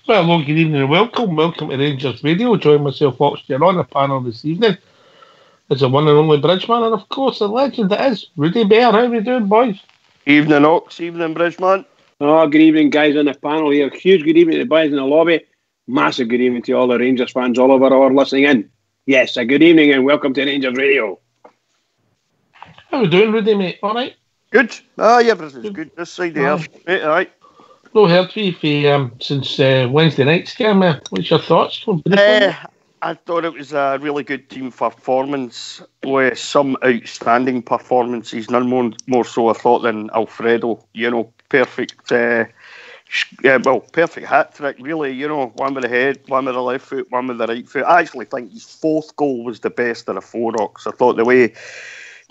Well, hello, good evening and welcome. Welcome to Rangers Radio. Join myself, Oxford, on the panel this evening. It's the one and only Bridgeman, and of course, the legend that is Rudy Bear. How are we doing, boys? Evening, Ox. Evening, Bridgeman. Oh, good evening, guys on the panel here. Huge good evening to the boys in the lobby. Massive good evening to all the Rangers fans all over our listening in. Yes, a good evening and welcome to Rangers Radio. How are we doing, Rudy, mate? All right? Good. Everything's good this side here. Right, all right. No heard from you since Wednesday night's game. What's your thoughts? I thought it was a really good team performance with some outstanding performances. None more so, I thought, than Alfredo. Perfect. Perfect hat trick, really. One with the head, one with the left foot, one with the right foot. I actually think his fourth goal was the best of the four, Ox. I thought the way he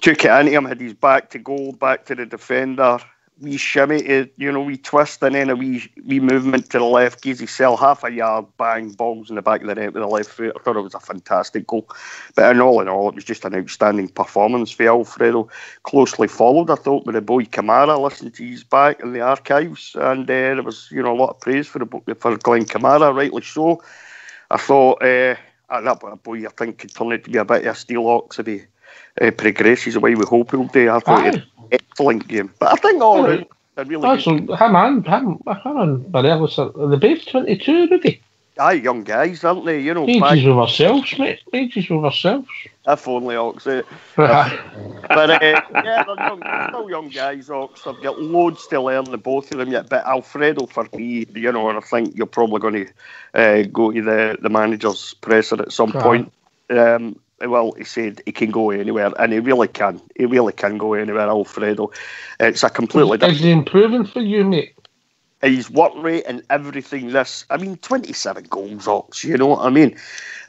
took it into him, had his back to goal, back to the defender. Wee shimmy, wee twist, and then a wee movement to the left, gives himself half a yard, bang, balls in the back of the net with the left foot. I thought it was a fantastic goal. But in all, it was just an outstanding performance for Alfredo. Closely followed, I thought, with the boy Kamara. Listened to his back in the archives, and there was, a lot of praise for Glenn Kamara, rightly so. I thought that boy, I think, could turn out to be a bit of a steel ox if he progresses the way we hope he'll do. I thought he had an excellent game. But I think all right, really good. Him and Morelos are the both 22, Rudy. Aye, young guys, aren't they? Ages with ourselves, mate. Ages with ourselves. If only, Ox. But they're still young guys, Ox. They've got loads to learn, the both of them yet. But Alfredo, for me, and I think you're probably going to go to the manager's presser at some point. Well, he said he can go anywhere, and he really can. He really can go anywhere, Alfredo. It's a completely different... Is he improving for you, mate? His work rate and everything, 27 goals, Ox, you know what I mean?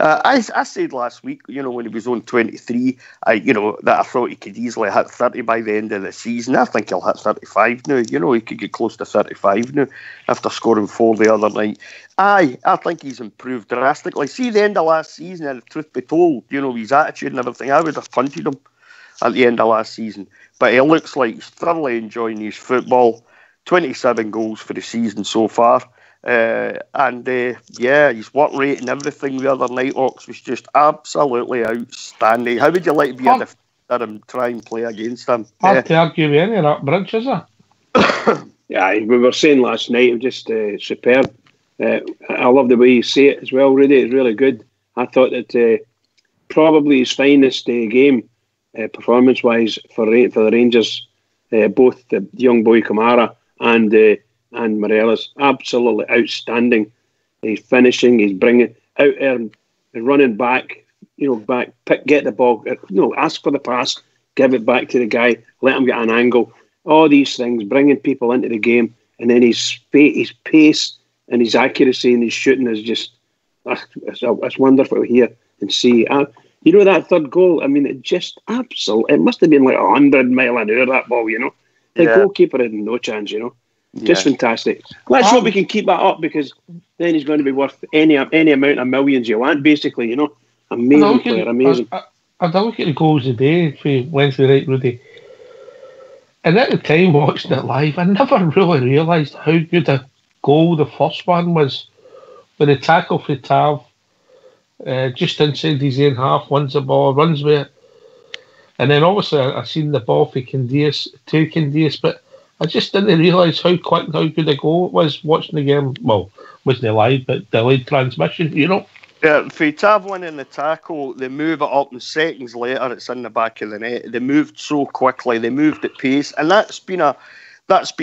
I said last week, when he was on 23, that I thought he could easily hit 30 by the end of the season. I think he'll hit 35 now. He could get close to 35 now after scoring 4 the other night. I think he's improved drastically. See, the end of last season, and the truth be told, his attitude and everything, I would have punted him at the end of last season. But he looks like he's thoroughly enjoying his football. 27 goals for the season so far. His work rate and everything the other night, Ox, was just absolutely outstanding. How would you like to be a defender and try and play against him? Hard to argue with any of that, Bridge, is it? Yeah, we were saying last night, it was just superb. I love the way you say it as well, Rudy. It's really good. I thought that probably his finest game, performance-wise, for the Rangers, both the young boy Kamara and Morelos, absolutely outstanding. He's finishing, he's bringing out there, running back, get the ball, ask for the pass, give it back to the guy, let him get an angle. All these things, bringing people into the game, and then his pace and his accuracy and his shooting is just, it's wonderful to hear and see. That third goal, it just absolutely, it must have been like 100 mile an hour, that ball, The goalkeeper had no chance, Just fantastic. Let's hope we can keep that up, because then he's going to be worth any amount of millions you want, basically, Amazing player, amazing. I had a look at the goals today for Wednesday night, Rudy. And at the time, watching it live, I never really realised how good a goal the first one was. With the tackle for Tav, just inside his own half, wins the ball, runs with it. And then obviously I seen the ball for Candias, but I just didn't realise how quick and how good a goal it was watching the game. Well, wasn't live, but delayed transmission, Yeah, for Tav winning the tackle, they move it up, and seconds later it's in the back of the net. They moved so quickly, they moved at pace, and that's been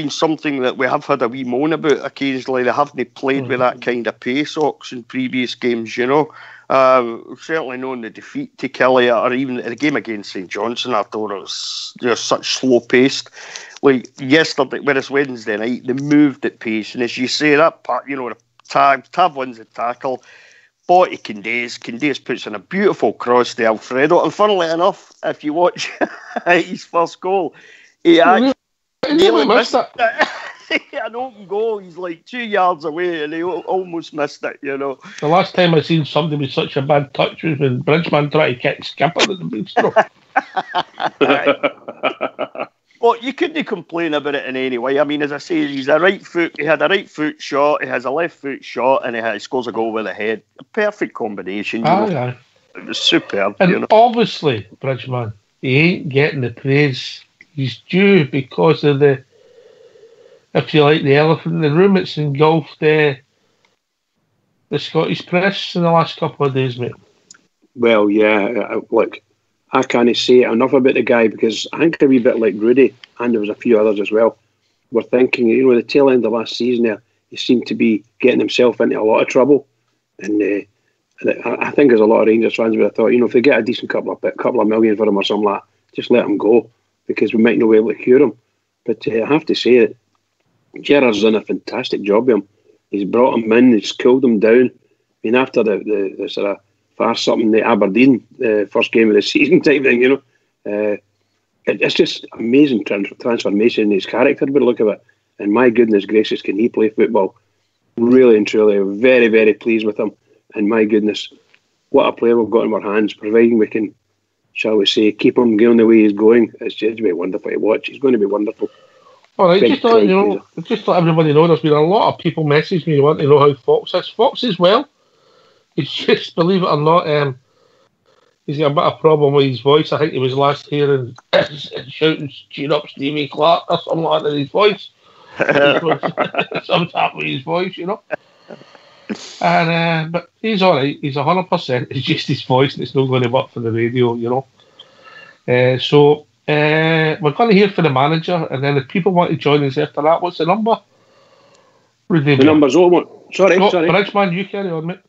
something that we have had a wee moan about occasionally. They haven't played with that kind of pace, Ox, in previous games, certainly known the defeat to Kelly, or even the game against St Johnstone. I thought it was such slow paced. Like yesterday, when it's Wednesday night, they moved at pace, and as you say, that part, the Tav wins the tackle. 40 Candias puts in a beautiful cross to Alfredo, and funnily enough, if you watch his first goal, he actually nearly missed it. An open goal, he's like 2 yards away, and he almost missed it, The last time I seen somebody with such a bad touch was when Bridgeman tried to kick Skipper at the Bridgestone. But you couldn't complain about it in any way. I mean, as I say, he had a right foot shot, he has a left foot shot, and he scores a goal with a head. A perfect combination, you know. Aye. It was superb, And you know. obviously, Bridgman, he ain't getting the praise he's due because of the, if you like, the elephant in the room. It's engulfed the Scottish press in the last couple of days, mate. Well, yeah, look, I can't say enough about the guy because I think a wee bit like Rudy, and there was a few others as well, were thinking, you know, the tail end of last season there, he seemed to be getting himself into a lot of trouble. And I think there's a lot of Rangers fans would have thought, you know, if they get a decent couple of million for him or something like that, just let him go because we might not be able to cure him. But I have to say that Gerrard's done a fantastic job with him. He's brought him in, he's cooled him down. I mean, after the sort of farce up in the Aberdeen first game of the season type thing, you know, it's just amazing transformation in his character by the look of it. And my goodness gracious, can he play football? Really and truly, very, very pleased with him. And my goodness, what a player we've got in our hands, providing we can, shall we say, keep him going the way he's going. It's just going to be wonderful to watch. He's going to be wonderful. All right, just let everybody know there's been a lot of people message me wanting to know how Fox is. Fox is well. It's just, believe it or not, he's got a bit of problem with his voice. I think he was last hearing shouting, cheer up Stevie Clark or something like that in his voice. Something's happened with his voice, you know. And but he's all right. He's 100%. It's just his voice, and it's not going to work for the radio, you know. So we're going to hear from the manager, and then if people want to join us after that, what's the number? The number's 01. Sorry. Bridgman, you carry on, mate.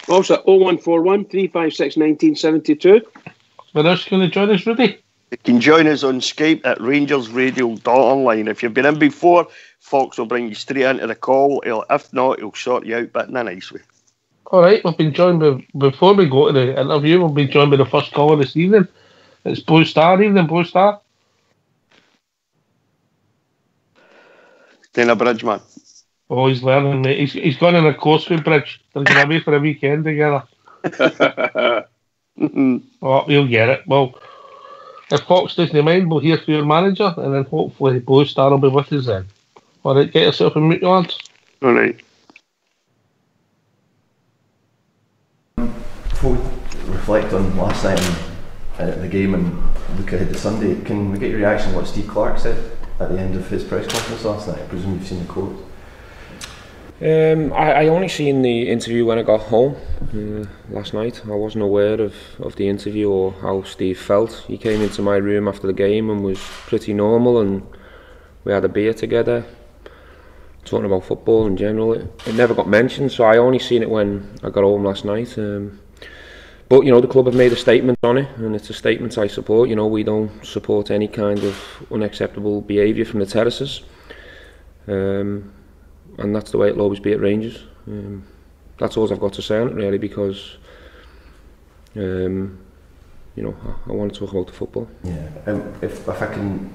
Also 0141 356 1972. When else going to join us, Rudy? You can join us on Skype at rangersradio.online. If you've been in before, Fox will bring you straight into the call. If not, he'll sort you out, but in a nice way. All right, we've been joined before we go to the interview. We've been joined by the first caller this evening. It's Blue Star. Evening, Blue Star. Then a Bridgman. Oh, he's learning, mate. He's gone on a course with Bridge. They're going away for a weekend together. Oh, we'll get it. Well, if Fox doesn't mind, we'll hear from your manager, and then hopefully Blue Star will be with us then. All right, get yourself in mute, lads. All right. Before we reflect on last night and the game and look ahead to Sunday, can we get your reaction to what Steve Clark said at the end of his press conference last night? I presume you've seen the quote. I only seen the interview when I got home last night. I wasn't aware of the interview or how Steve felt. He came into my room after the game and was pretty normal, and we had a beer together, talking about football in general. It never got mentioned, so I only seen it when I got home last night. But you know, the club have made a statement on it, and it's a statement I support. You know, we don't support any kind of unacceptable behaviour from the terraces. And that's the way it'll always be at Rangers. That's all I've got to say on it, really, because you know, I want to talk about the football. Yeah. If I can,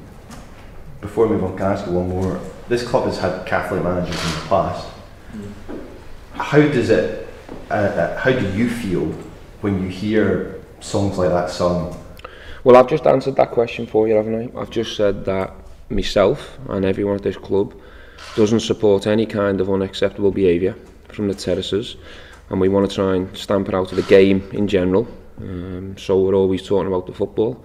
before we move on, can I ask you one more? This club has had Catholic managers in the past. How does it? How do you feel when you hear songs like that sung? Well, I've just answered that question for you, haven't I? I've just said that myself and everyone at this club doesn't support any kind of unacceptable behaviour from the terraces, and we want to try and stamp it out of the game in general. So we're always talking about the football.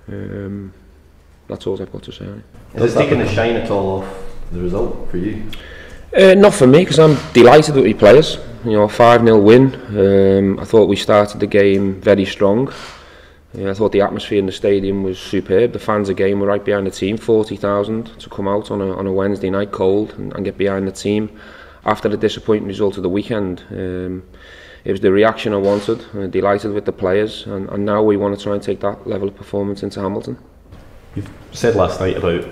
That's all I've got to say. Is it taking the shine at all off the result for you? Not for me, because I'm delighted with the players. You know, 5-0 win. I thought we started the game very strong. I thought the atmosphere in the stadium was superb. The fans again were right behind the team. 40,000 to come out on a Wednesday night cold and get behind the team after the disappointing result of the weekend. It was the reaction I wanted. Delighted with the players, and now we want to try and take that level of performance into Hamilton. You've said last night about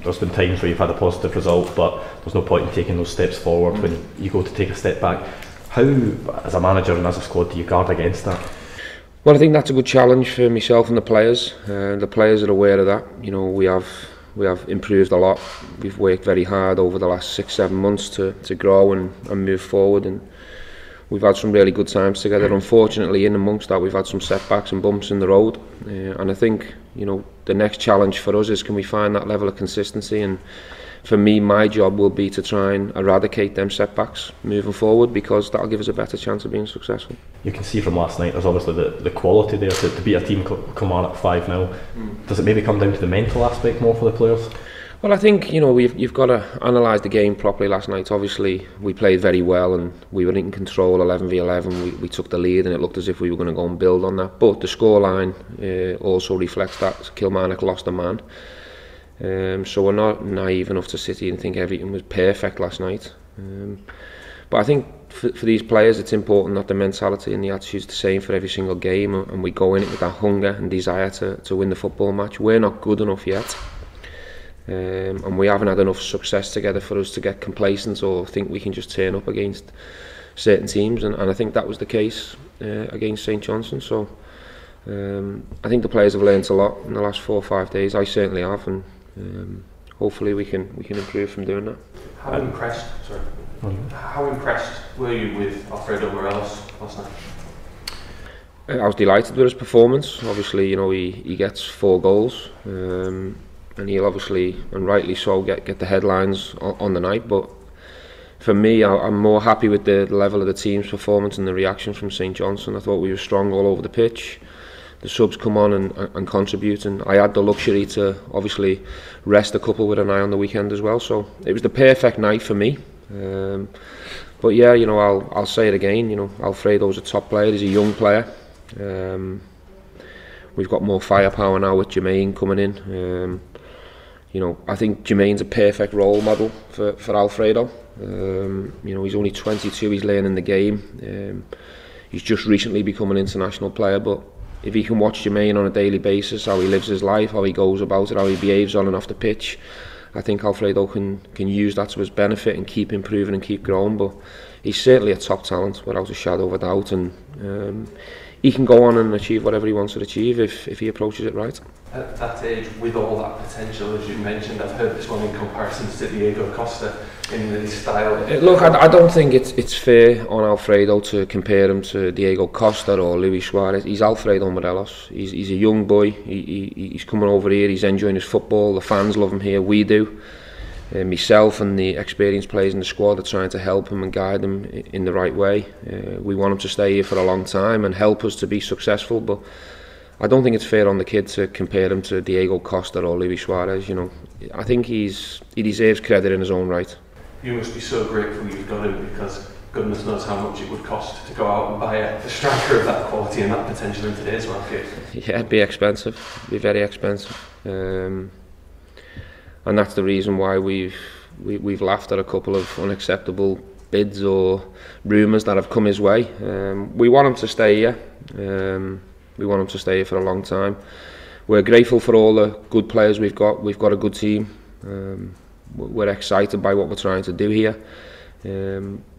there's been times where you've had a positive result, but there's no point in taking those steps forward when you go to take a step back. How, as a manager and as a squad, do you guard against that? Well, I think that's a good challenge for myself and the players. The players are aware of that. You know, we have improved a lot. We've worked very hard over the last 6-7 months to grow and move forward, and we've had some really good times together. Unfortunately, in amongst that, we've had some setbacks and bumps in the road, and I think you know, the next challenge for us is, can we find that level of consistency? And for me, my job will be to try and eradicate them setbacks moving forward, because that'll give us a better chance of being successful. You can see from last night there's obviously the quality there to beat a team come on at 5-0. Does it maybe come down to the mental aspect more for the players? Well, I think, you know, you've got to analyse the game properly last night. Obviously, we played very well and we were in control 11v11. We took the lead and it looked as if we were going to go and build on that. But the scoreline also reflects that. Kilmarnock lost a man. So we're not naive enough to sit here and think everything was perfect last night. But I think for these players, it's important that the mentality and the attitude is the same for every single game, and we go in it with that hunger and desire to win the football match. We're not good enough yet. And we haven't had enough success together for us to get complacent or think we can just turn up against certain teams, and I think that was the case against St Johnstone. So I think the players have learnt a lot in the last 4 or 5 days. I certainly have, and hopefully we can improve from doing that. How impressed were you with Alfredo Morelos last night? I was delighted with his performance. Obviously, you know, he gets 4 goals. And he'll obviously, and rightly so, get the headlines on the night. But for me, I'm more happy with the level of the team's performance and the reaction from St Johnstone. I thought we were strong all over the pitch. The subs come on and contribute, and I had the luxury to obviously rest a couple with an eye on the weekend as well. So it was the perfect night for me. But yeah, you know, I'll say it again. You know, Alfredo's a top player. He's a young player. We've got more firepower now with Jermaine coming in. You know, I think Jermaine's a perfect role model for Alfredo. You know, he's only 22, he's learning the game. He's just recently become an international player, but if he can watch Jermaine on a daily basis, how he lives his life, how he goes about it, how he behaves on and off the pitch, I think Alfredo can use that to his benefit and keep improving and keep growing. But he's certainly a top talent, without a shadow of a doubt, and he can go on and achieve whatever he wants to achieve if he approaches it right. At that age, with all that potential, as you mentioned, I've heard this one in comparisons to Diego Costa in the style. Look, I don't think it's fair on Alfredo to compare him to Diego Costa or Luis Suarez. He's Alfredo Morelos. He's a young boy. He's coming over here. He's enjoying his football. The fans love him here. We do. Myself and the experienced players in the squad are trying to help him and guide him in the right way. We want him to stay here for a long time and help us to be successful, but I don't think it's fair on the kid to compare him to Diego Costa or Luis Suarez. You know, I think he deserves credit in his own right. You must be so grateful you've got him, because goodness knows how much it would cost to go out and buy a striker of that quality and that potential in today's market. Yeah, it'd be expensive. It'd be very expensive. And that's the reason why we've laughed at a couple of unacceptable bids or rumours that have come his way. We want him to stay here. We want him to stay here for a long time. We're grateful for all the good players we've got. We've got a good team. We're excited by what we're trying to do here.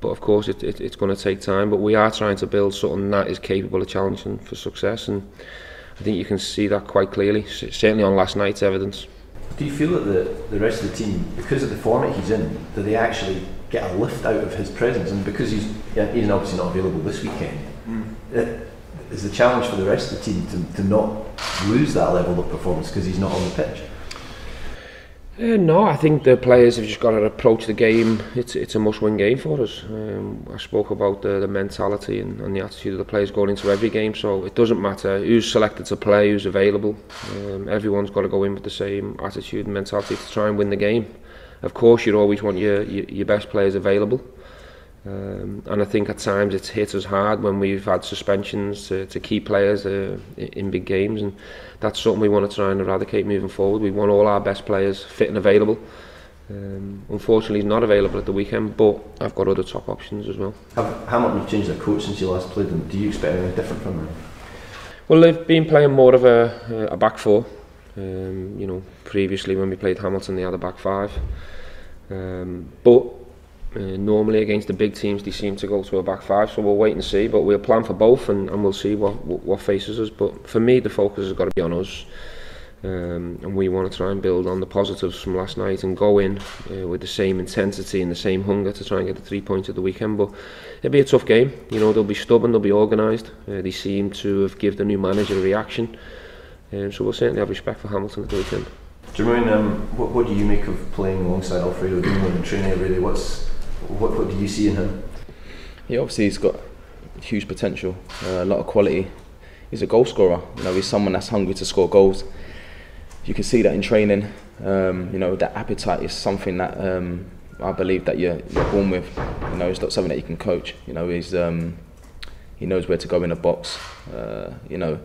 But of course it's going to take time. But we are trying to build something that is capable of challenging for success. And I think you can see that quite clearly, certainly on last night's evidence. Do you feel that the rest of the team, because of the format he's in, do they actually get a lift out of his presence? And because he's obviously not available this weekend, is the challenge for the rest of the team to not lose that level of performance because he's not on the pitch? No, I think the players have just got to approach the game. It's a must-win game for us. I spoke about the mentality and the attitude of the players going into every game, so it doesn't matter who's selected to play, who's available. Everyone's got to go in with the same attitude and mentality to try and win the game. Of course, you always want your best players available. And I think at times it's hit us hard when we've had suspensions to key players in big games, and that's something we want to try and eradicate moving forward. We want all our best players fit and available. Unfortunately he's not available at the weekend, but I've got other top options as well. How much have changed their coach since you last played them? Do you expect anything different from them? Well, they've been playing more of a back four. You know, previously when we played Hamilton they had a back five, but normally against the big teams they seem to go to a back five, so we'll wait and see, but we'll plan for both and we'll see what faces us. But for me the focus has got to be on us, and we want to try and build on the positives from last night and go in with the same intensity and the same hunger to try and get the 3 points at the weekend. But it'll be a tough game. You know, they'll be stubborn, they'll be organised. They seem to have given the new manager a reaction. So we'll certainly have respect for Hamilton at the weekend. Jermaine, what do you make of playing alongside Alfredo Morelos and training? Really, what do you see in him? Yeah, obviously he's got huge potential, a lot of quality. He's a goal scorer. You know, he's someone that's hungry to score goals. You can see that in training. You know, that appetite is something that I believe that you're born with. You know, it's not something that you can coach. You know, he knows where to go in the box. You know,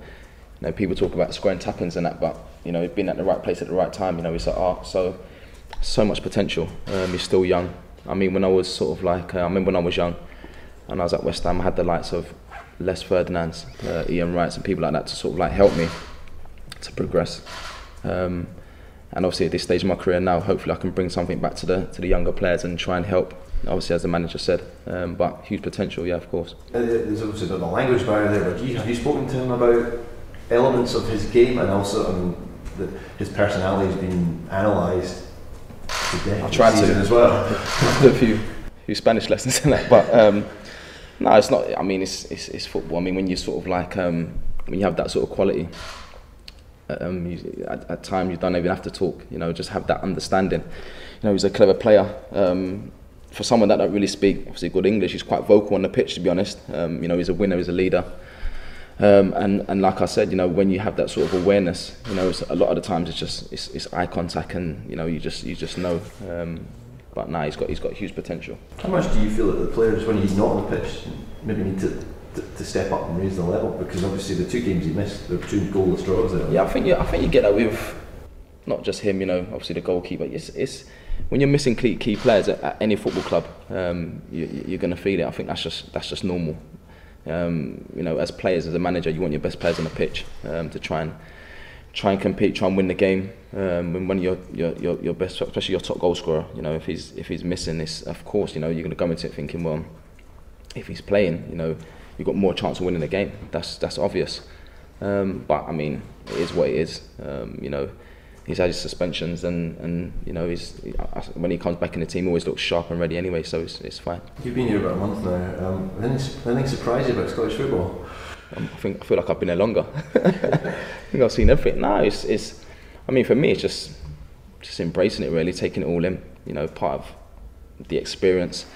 people talk about scoring tap-ins and that, but you know, being at the right place at the right time. You know, it's like art. So much potential. He's still young. I mean, when I was sort of like, I remember when I was young, and I was at West Ham, I had the likes of Les Ferdinands, Ian Wrights, and people like that to sort of like help me to progress. And obviously at this stage of my career now, hopefully I can bring something back to the younger players and try and help. Obviously, as the manager said, but huge potential, yeah, of course. There's obviously a bit of a language barrier there, but have you spoken to him about elements of his game and also his personality has been analysed today? I tried to as well. I did a few Spanish lessons in that, but no, it's not. I mean, it's football. I mean, when you sort of like when you have that sort of quality, at times you don't even have to talk. You know, just have that understanding. You know, he's a clever player. For someone that don't really speak obviously good English, he's quite vocal on the pitch, to be honest. You know, he's a winner, he's a leader. And like I said, you know, when you have that sort of awareness, you know, a lot of the times it's eye contact, and you know, you just know. But nah, he's got huge potential. How much do you feel that the players, when he's not on the pitch, maybe need to step up and raise the level? Because obviously the 2 games he missed, there were 2 goalless draws there. Yeah, I think you get that with not just him. You know, obviously the goalkeeper. It's when you're missing key players at any football club, you're going to feel it. I think that's just normal. You know, as players, as a manager, you want your best players on the pitch to try and compete, try and win the game. When one of your best, especially your top goal scorer, you know, if he's missing this, of course, you know, you're going to go into it thinking, well, if he's playing, you know, you've got more chance of winning the game. That's obvious. But I mean, it is what it is. You know, he's had his suspensions, and you know, when he comes back in the team, he always looks sharp and ready anyway. So it's fine. You've been here about a month now. Anything surprise you about Scottish football? I feel like I've been there longer. I think I've seen everything. No, it's. I mean, for me, it's just embracing it, really, taking it all in. You know, part of the experience.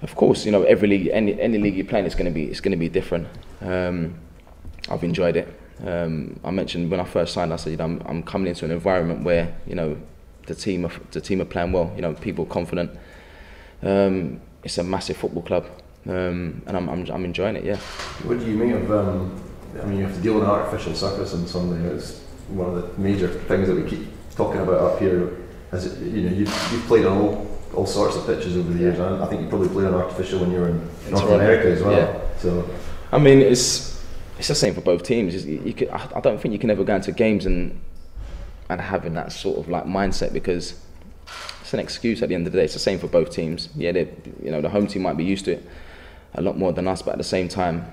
Of course, you know, every league, any league you play in, it's going to be different. I've enjoyed it. I mentioned when I first signed, I said, you know, I'm coming into an environment where, you know, the team are playing well. You know, people are confident. It's a massive football club. And I'm enjoying it, yeah. What do you make of? I mean, you have to deal with an artificial surface on Sunday. It's one of the major things that we keep talking about up here. As it, you know, you've played on all sorts of pitches over the years. I think you probably played on artificial when you were in North America as well. Yeah. So, I mean, it's the same for both teams. I don't think you can ever go into games and having that sort of like mindset, because it's an excuse at the end of the day. It's the same for both teams. Yeah, you know, the home team might be used to it a lot more than us, but at the same time,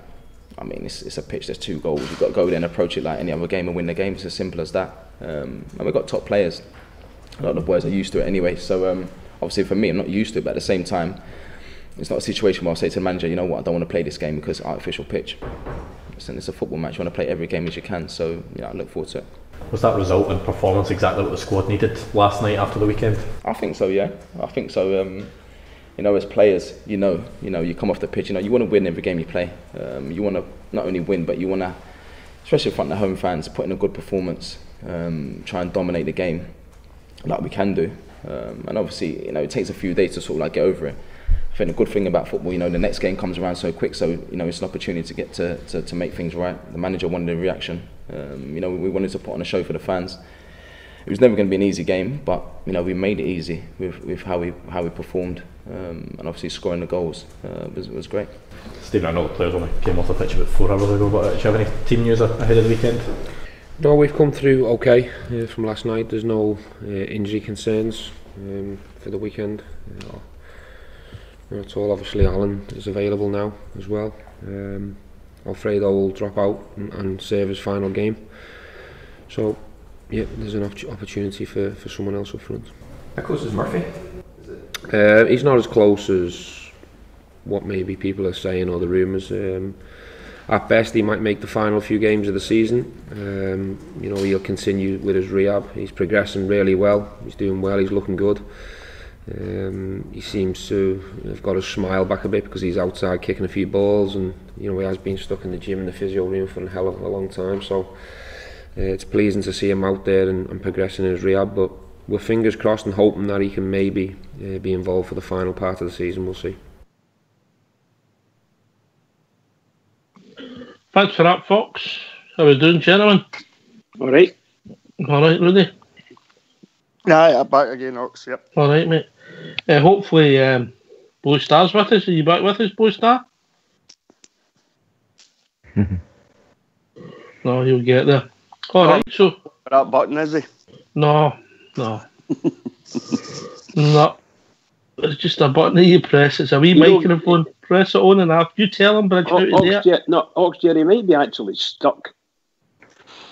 I mean, it's a pitch, there's 2 goals, you've got to go there and approach it like any other game and win the game. It's as simple as that. And we've got top players, a lot of the boys are used to it anyway, so obviously for me, I'm not used to it, but at the same time, it's not a situation where I'll say to the manager, you know what, I don't want to play this game because artificial pitch. Listen, it's a football match, you want to play every game as you can, so I look forward to it. Was that result and performance exactly what the squad needed last night after the weekend? I think so, yeah. I think so. You know, as players, you know, you come off the pitch, you know, you want to win every game you play. You want to not only win, but you want to, especially in front of the home fans, put in a good performance, try and dominate the game like we can do. And obviously, you know, it takes a few days to sort of like get over it. I think the good thing about football, you know, the next game comes around so quick, so, you know, it's an opportunity to get to make things right. The manager wanted a reaction. You know, we wanted to put on a show for the fans. It was never going to be an easy game, but, you know, we made it easy with how we performed. And obviously scoring the goals was great. Stephen, I know the players only came off the pitch about 4 hours ago, but do you have any team news ahead of the weekend? No, we've come through okay from last night. There's no injury concerns for the weekend. That's all. Obviously Alan is available now as well. Alfredo will drop out and serve his final game. So yeah, there's an opportunity for someone else up front. How close is Murphy? He's not as close as what maybe people are saying or the rumours. at best he might make the final few games of the season. You know, he'll continue with his rehab. He's progressing really well. He's doing well. He's looking good. He seems to have got his smile back a bit because he's outside kicking a few balls, and you know, he has been stuck in the gym and the physio room for a hell of a long time. So it's pleasing to see him out there and progressing in his rehab. But we're fingers crossed and hoping that he can maybe be involved for the final part of the season. We'll see. Thanks for that, Fox. How are we doing, gentlemen? All right. All right, Rudy? Aye, I'm back again, Ox, yep. All right, mate. Hopefully Blue Star's with us. Are you back with us, Blue Star? No, he'll get there. All right, so... That button, is he? No. No. It's just a button that you press. It's a wee microphone. Press it on and off. You tell him, Bridge, how to do it. Ox Jerry might be actually stuck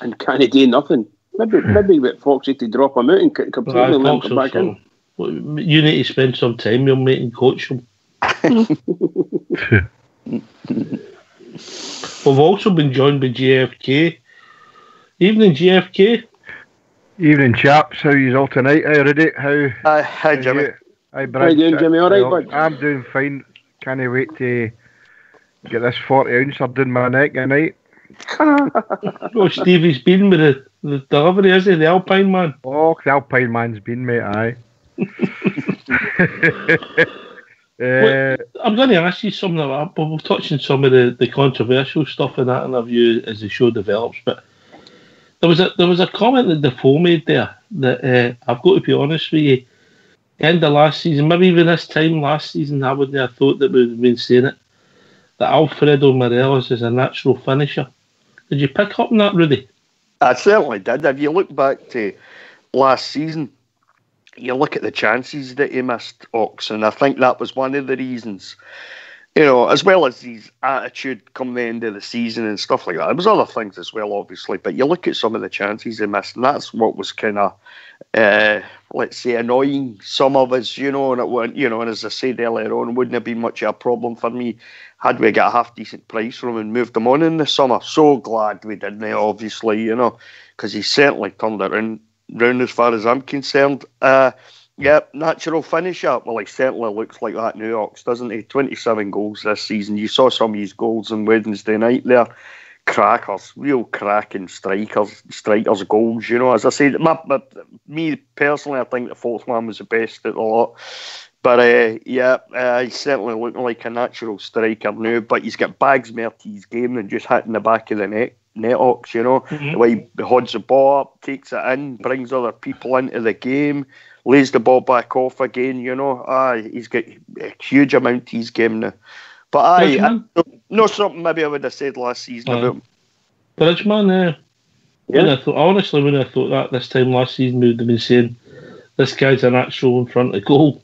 and can't do nothing. Maybe with Foxy to drop him out and completely limp him back in. You need to spend some time with him, mate, and coach him. We've also been joined by GFK. Evening, GFK. Evening, chaps. How are you all tonight? How are you? Hi, Jimmy. Hi, Brad. How you doing, Jimmy? All right, bud? I'm doing fine. Can't wait to get this 40-ouncer down my neck tonight. Oh, Stevie's been with the delivery, is he? The Alpine man? Oh, the Alpine man's been, mate, aye. I'm going to ask you something about, but we'll touch on some of the controversial stuff in that interview as the show develops, but there was a comment that Defoe made there that I've got to be honest with you, end of last season, maybe even this time last season, I wouldn't have thought that we'd been saying it, that Alfredo Morelos is a natural finisher. Did you pick up on that, Rudy? I certainly did. If you look back to last season, you look at the chances that he missed, Ox, and I think that was one of the reasons. You know, as well as his attitude come the end of the season and stuff like that. There was other things as well, obviously, but you look at some of the chances he missed, and that's what was kind of, let's say, annoying some of us, you know, and it went, you know, and as I said earlier on, it wouldn't have been much of a problem for me had we got a half-decent price from him and moved him on in the summer. So glad we didn't, obviously, you know, because he certainly turned it round as far as I'm concerned. Yeah, natural finisher. Well, he certainly looks like that now, Ox, doesn't he? 27 goals this season. You saw some of his goals on Wednesday night there. Crackers, real cracking strikers goals, you know. As I said, me personally, I think the fourth one was the best of the lot. But he's certainly looking like a natural striker now, but he's got bags more to his game than just hitting the back of the net Ox, you know. Mm-hmm. The way he hods the ball up, takes it in, brings other people into the game, lays the ball back off again, you know. He's got a huge amount to his game now. But no, something maybe I would have said last season about him. Bridgeman, when I thought that this time last season, we would have been saying this guy's a natural in front of goal.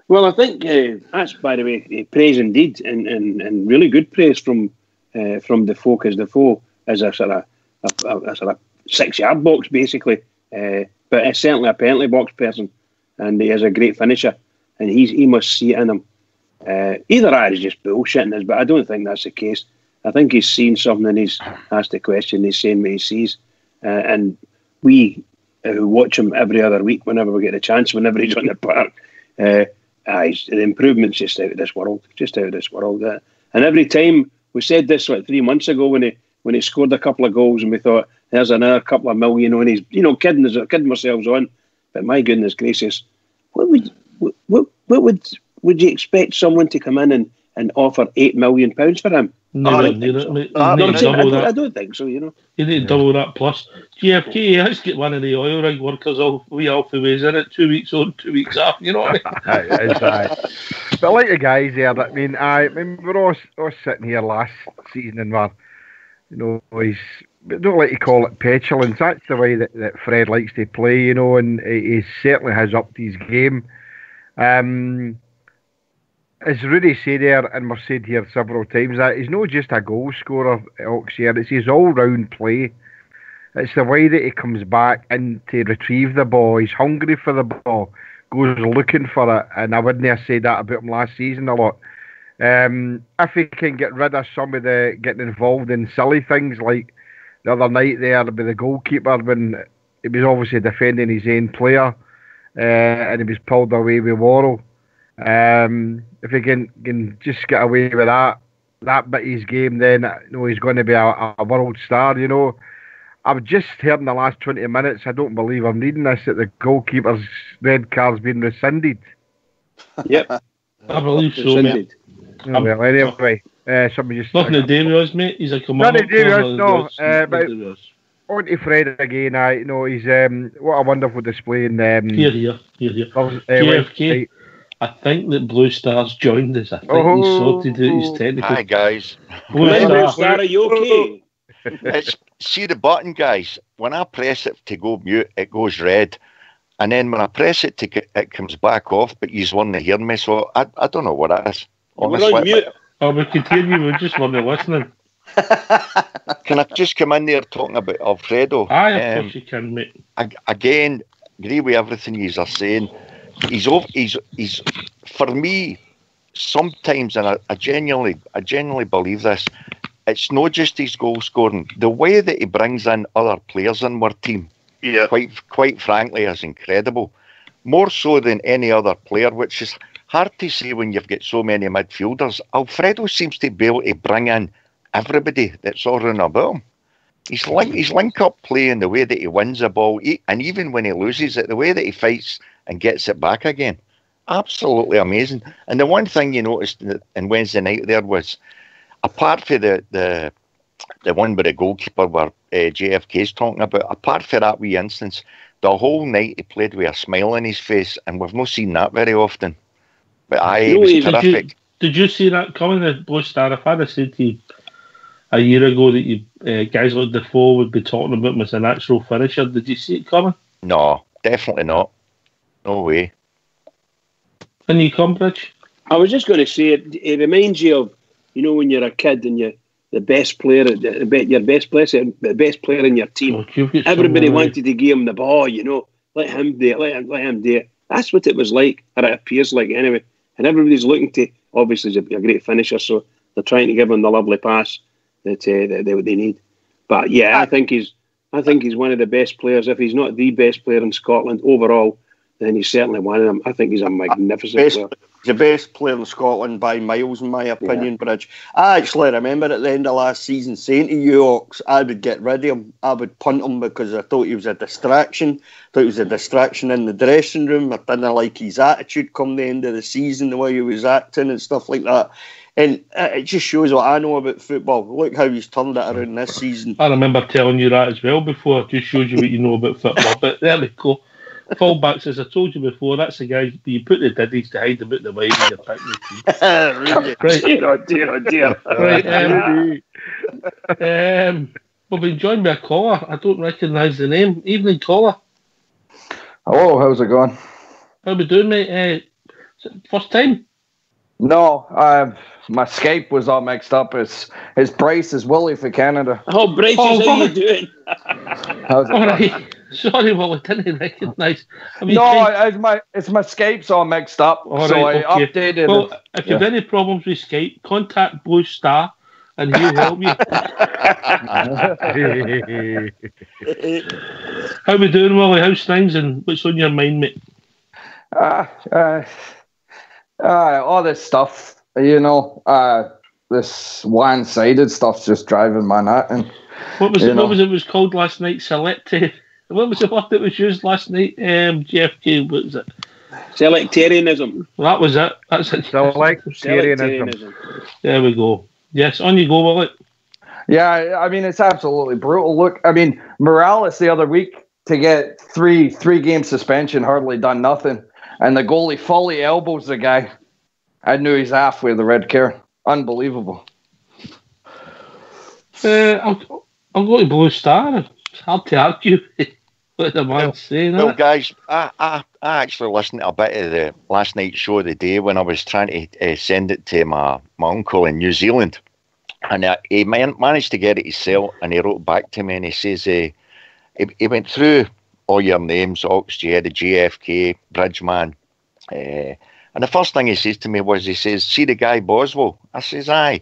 Well, I think that's, by the way, praise indeed, and really good praise from Defoe, because Defoe is a sort of 6-yard box basically, but it's certainly a penalty box person, and he is a great finisher, and he must see it in him. Either that is just bullshitting us, but I don't think that's the case. I think he's seen something and he's asked a question, he's saying what he sees, and we who watch him every other week whenever we get a chance, whenever he's on the park, the improvement's just out of this world, and every time, we said this like 3 months ago when he scored a couple of goals, and we thought there's another couple of million on his, you know, kidding ourselves on, but my goodness gracious, what would you expect someone to come in and offer £8 million for him? I don't think so, you know. You need to double that plus. GFK has got one of the oil rig workers we always in it, 2 weeks on, 2 weeks off, you know what I mean? Exactly. But like the guys there, I mean, we're all sitting here last season and we're, you know, we don't like to call it petulance. That's the way that Fred likes to play, you know, and he certainly has upped his game. As Rudy said there, and we've said here several times, that he's not just a goal scorer, Oxyar, it's his all-round play. It's the way that he comes back in to retrieve the ball. He's hungry for the ball, goes looking for it, and I wouldn't have said that about him last season a lot. If he can get rid of some of the getting involved in silly things like the other night there with the goalkeeper when he was obviously defending his own player and he was pulled away with Worrell. If he can just get away with that bit of his game, then he's going to be a world star. I've just heard in the last 20 minutes, I don't believe I'm reading this, that the goalkeeper's red card's been rescinded. Yep. I believe so, mate. Oh, well, anyway, somebody just... Nothing to do with us, mate. He's a commander. Nothing to do with us, no. But on to Fred again, he's what a wonderful display in... Here. JFK, I think that Blue Star's joined us. I think he's sorted out his technical... Hi, guys. Blue Star, are you okay? See the button, guys? When I press it to go mute, it goes red. And then when I press it, it comes back off, but you weren't hearing me, so I don't know what it is. Honestly, we're on mute. Oh, we continue, we just weren't listening. Can I just come in there talking about Alfredo? Aye, of course you can, mate. Again, agree with everything you are saying. He's for me, sometimes, and I genuinely believe this, it's not just his goal scoring. The way that he brings in other players in our team, quite frankly, is incredible. More so than any other player, which is hard to say when you've got so many midfielders. Alfredo seems to be able to bring in everybody that's all around about him. His link-up play and the way that he wins the ball, and even when he loses it, the way that he fights and gets it back again, absolutely amazing. And the one thing you noticed in Wednesday night there was, apart from the one with the goalkeeper where JFK's talking about, apart from that wee instance, the whole night he played with a smile on his face, and we've not seen that very often. But it was terrific. Did you see that coming, the Blue Star? If I'd have said to you a year ago that you guys like Defoe would be talking about him as a natural finisher, did you see it coming? No, definitely not. No way. Can you come, Bridge? I was just going to say, it reminds you of, when you're a kid and you're the best player, the best player in your team. Everybody wanted to give him the ball, let him do it, let him do it. That's what it was like, or it appears like anyway. And everybody's looking to, obviously, he's a great finisher, so they're trying to give him the lovely pass that they need. But yeah, I think he's one of the best players. If he's not the best player in Scotland overall, then he's certainly one of them. I think he's a magnificent player. The best player in Scotland by miles, in my opinion, Bridge. I actually remember at the end of last season saying to you, Ox, I would get rid of him. I would punt him because I thought he was a distraction. I thought he was a distraction in the dressing room. I didn't like his attitude come the end of the season, the way he was acting and stuff like that. And it just shows what I know about football. Look how he's turned it around this season. I remember telling you that as well before. It just shows you what you know about football. But there we go. Fullbacks, as I told you before, that's the guy you put the diddies to hide them out the way when you're picking the team. Right. Dear. Right, we've been joined by a caller. I don't recognise the name. Evening, caller. Hello, how's it going? How we doing, mate? First time? No, my Skype was all mixed up. His Bryce is Willie for Canada. Oh, Bryce, how you doing? How's it all right. Sorry, Willie, didn't recognise. No, it's my Skype's all mixed up, all so right, I updated. Well, if you've any problems with Skype, contact Blue Star and he'll help you. How we doing, Willie? How's things and what's on your mind, mate? All this stuff, this one-sided stuff's just driving my nut. And what was it was called last night? What was the word that was used last night? JFK, what was it? Selectarianism. That was it. That's it. Selectarianism. There we go. Yes, on you go, Willie. Yeah, I mean, it's absolutely brutal. Look, I mean, Morales the other week to get three game suspension, hardly done nothing. And the goalie fully elbows the guy. I knew he's halfway the red card. Unbelievable. I'll go to Blue Star. It's hard to argue what the man's saying. Well, guys, I actually listened to a bit of the last night's show of the day when I was trying to send it to my uncle in New Zealand. And he managed to get it himself, and he wrote back to me and he says he went through all your names, Ox, you had the GFK, Bridgeman, And the first thing he says to me was, he says, "See the guy Boswell?" I says, "Aye."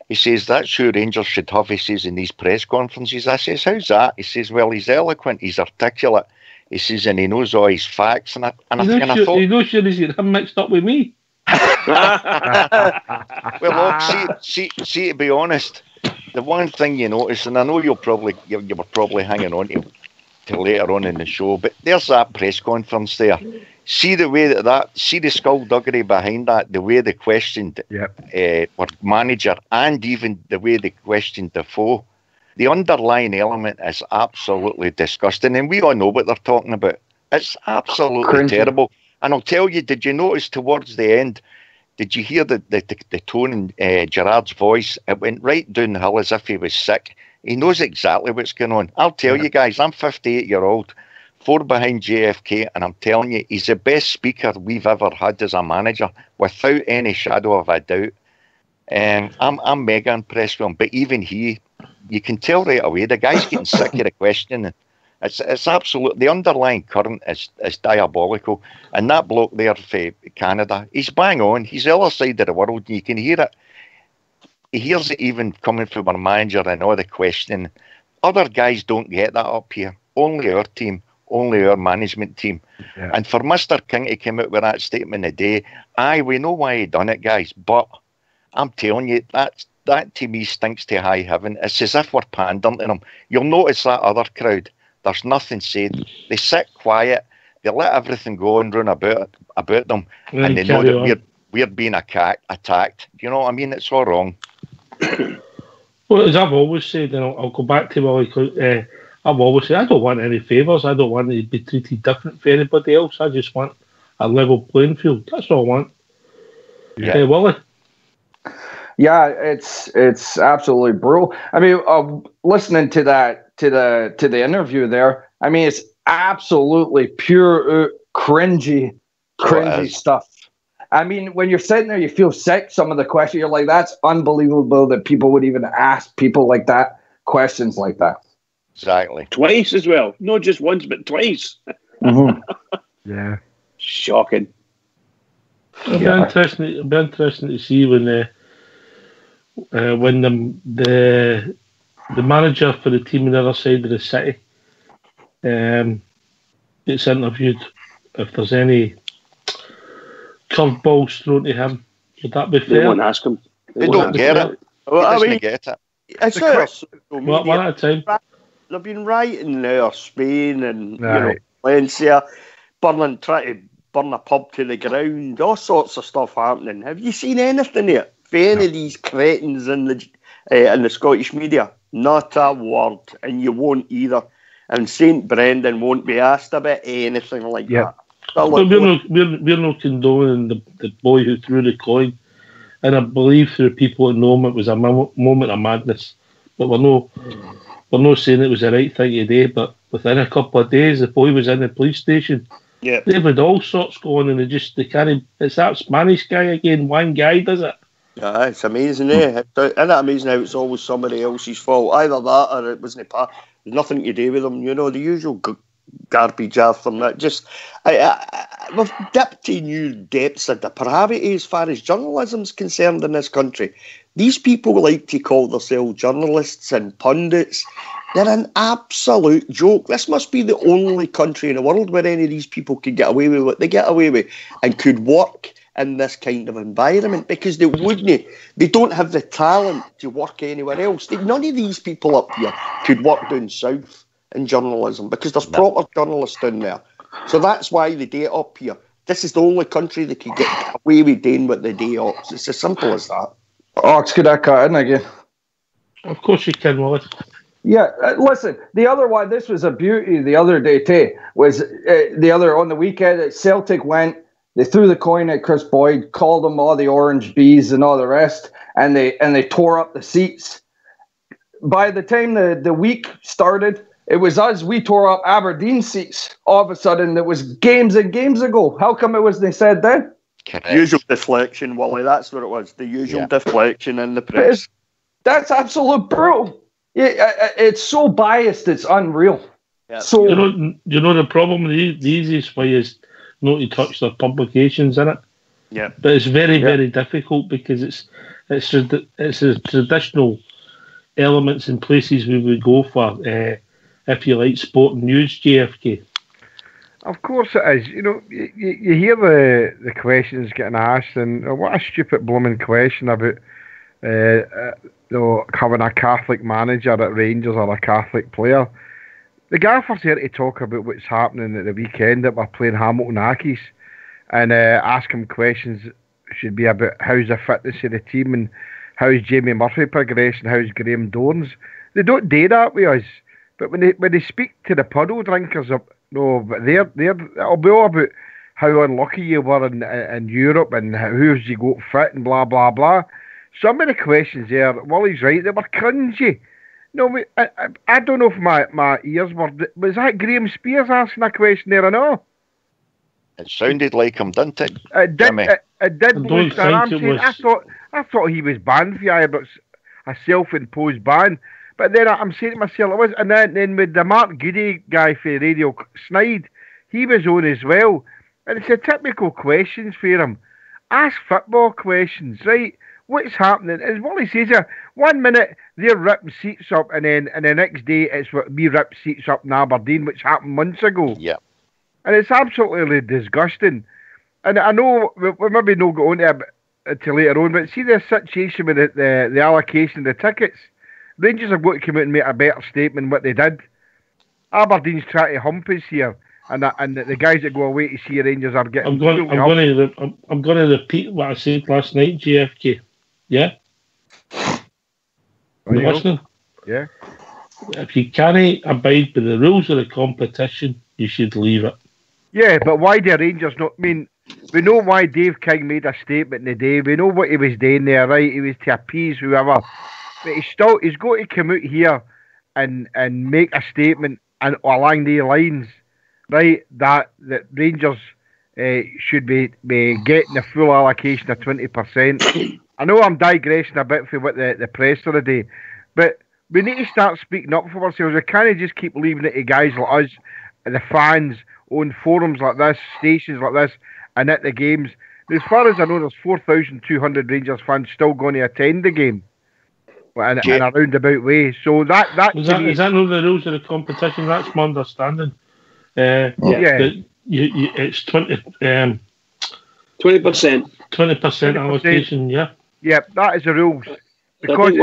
He says, "That's who Rangers should have," he says, "in these press conferences." I says, "How's that?" He says, "Well, he's eloquent, he's articulate." He says, "And he knows all his facts." And I thought, you know, sure he's got him mixed up with me. Well, look, see, to be honest, the one thing you notice, and I know you were probably hanging on to later on in the show, but there's that press conference there. See the way see the skullduggery behind that, the way they questioned our manager, and even the way they questioned Defoe. The underlying element is absolutely disgusting, and we all know what they're talking about. It's absolutely terrible. And I'll tell you, did you notice towards the end, did you hear the tone in Gerrard's voice? It went right down the hill as if he was sick. He knows exactly what's going on. I'll tell you guys, I'm 58-year-old, 4 behind JFK, and I'm telling you, he's the best speaker we've ever had as a manager, without any shadow of a doubt. I'm mega impressed with him, but even you can tell right away, the guy's getting sick of the questioning. It's absolute. The underlying current is diabolical, and that bloke there for Canada, he's bang on. He's the other side of the world, and you can hear it. He hears it even coming from our manager and all the questioning. Other guys don't get that up here. Only our team, only our management team. Yeah. And for Mr. King to come out with that statement today, we know why he done it, guys. But I'm telling you, that to me stinks to high heaven. It's as if we're pandering to them. You'll notice that other crowd. There's nothing said. They sit quiet. They let everything go and run about them, and they know that we're being attacked. Do you know what I mean? It's all wrong. Well, as I've always said, and I'll go back to Willie. I've always said I don't want any favours. I don't want to be treated different for anybody else. I just want a level playing field. That's all I want. Yeah, Willie. Yeah, it's absolutely brutal. I mean, listening to that to the interview there, I mean, it's absolutely pure cringy stuff. I mean, when you're sitting there, you feel sick. Some of the questions, you're like, that's unbelievable that people would even ask people like that questions like that. Exactly. Twice as well. Not just once, but twice. Mm-hmm. Yeah. Shocking. It'll be interesting to see when the manager for the team on the other side of the city gets interviewed, if there's any curveballs thrown to him. Would that be fair? They won't ask him. They don't get it. Well, I mean, get it. It's one at a time. They've been rioting now, Spain and Valencia, trying to burn a pub to the ground, all sorts of stuff happening. Have you seen anything yet? For any of these cretins in the Scottish media? Not a word, and you won't either. And St. Brendan won't be asked about anything like that. But we're not condoning the boy who threw the coin, and I believe through people at home it was a moment of madness. But we're not saying it was the right thing to do. But within a couple of days, the boy was in the police station. Yeah, they've had all sorts going, and they can't. It's that Spanish guy again. One guy does it. Yeah, it's amazing, Isn't it amazing how it's always somebody else's fault? Either that or it wasn't nothing to do with them. You know, the usual garbage after that. Just, we've dipped to new depths of depravity as far as journalism's concerned in this country. These people like to call themselves journalists and pundits. They're an absolute joke. This must be the only country in the world where any of these people could get away with what they get away with and could work in this kind of environment, because they wouldn't. They don't have the talent to work anywhere else. None of these people up here could work down south in journalism, because there's proper journalists down there. So that's why they do it up here. This is the only country that could get away with doing what they do up. It's as simple as that. Ox, could I cut in again? Of course you can, Willie. Yeah, listen, the other one, this was a beauty the other day too, was on the weekend, Celtic went, they threw the coin at Chris Boyd, called them all the orange bees and all the rest, and they tore up the seats. By the time the week started, it was us, we tore up Aberdeen seats. All of a sudden, it was games and games ago. How come it was, they said then? Correct. Usual deflection, Wally, that's what it was. The usual deflection in the press. That's absolute brutal. It's so biased, it's unreal. Yeah. So you know the problem with the easiest way is not to touch their publications, innit? Yeah. But it's very, very difficult because it's the traditional elements and places we would go for, if you like, sport and news, JFK. Of course it is. You know, you hear the questions getting asked, and what a stupid blooming question about having a Catholic manager at Rangers or a Catholic player. The gaffer's here to talk about what's happening at the weekend that we're playing Hamilton Accies, and ask him questions should be about how's the fitness of the team and how's Jamie Murphy progressing, how's Graham Dorns. They don't do that with us, but when they speak to the puddle drinkers, but it'll be all about how unlucky you were in Europe and who's you got fit and blah blah blah. Some of the questions there, Wally's right, they were cringy. No, I don't know if my ears were. Was that Graham Spears asking a question there or no? It sounded like him, didn't it? It did. It did. I thought he was banned for a self-imposed ban. But then I'm saying to myself, it was, and then with the Mark Goody guy for Radio Snide, he was on as well. And it's a typical questions for him. Ask football questions, right? What's happening? As Wally says here, 1 minute they're ripping seats up, and then the next day it's what we ripped seats up in Aberdeen, which happened months ago. Yeah. And it's absolutely disgusting. And I know we maybe not go on to it until later on, but see the situation with the allocation of the tickets. Rangers have got to come out and make a better statement what they did. Aberdeen's trying to hump us here, and the guys that go away to see Rangers are getting. I'm going to repeat what I said last night, JFK. Yeah. Are you listening? Yeah. If you can't abide by the rules of the competition, you should leave it. Yeah, but why do Rangers not? I mean, we know why Dave King made a statement today. We know what he was doing there, right? He was to appease whoever. But he's got to come out here and make a statement and along the lines, right? That Rangers should be getting the full allocation of 20%. I know I'm digressing a bit for what the press of the day, but we need to start speaking up for ourselves. We can't just keep leaving it to guys like us, the fans, on forums like this, stations like this, and at the games. As far as I know, there's 4,200 Rangers fans still going to attend the game. In a roundabout way. So is that not the rules of the competition? That's my understanding. It's 20%. 20% allocation. Yeah. Yeah, that is the rules. Because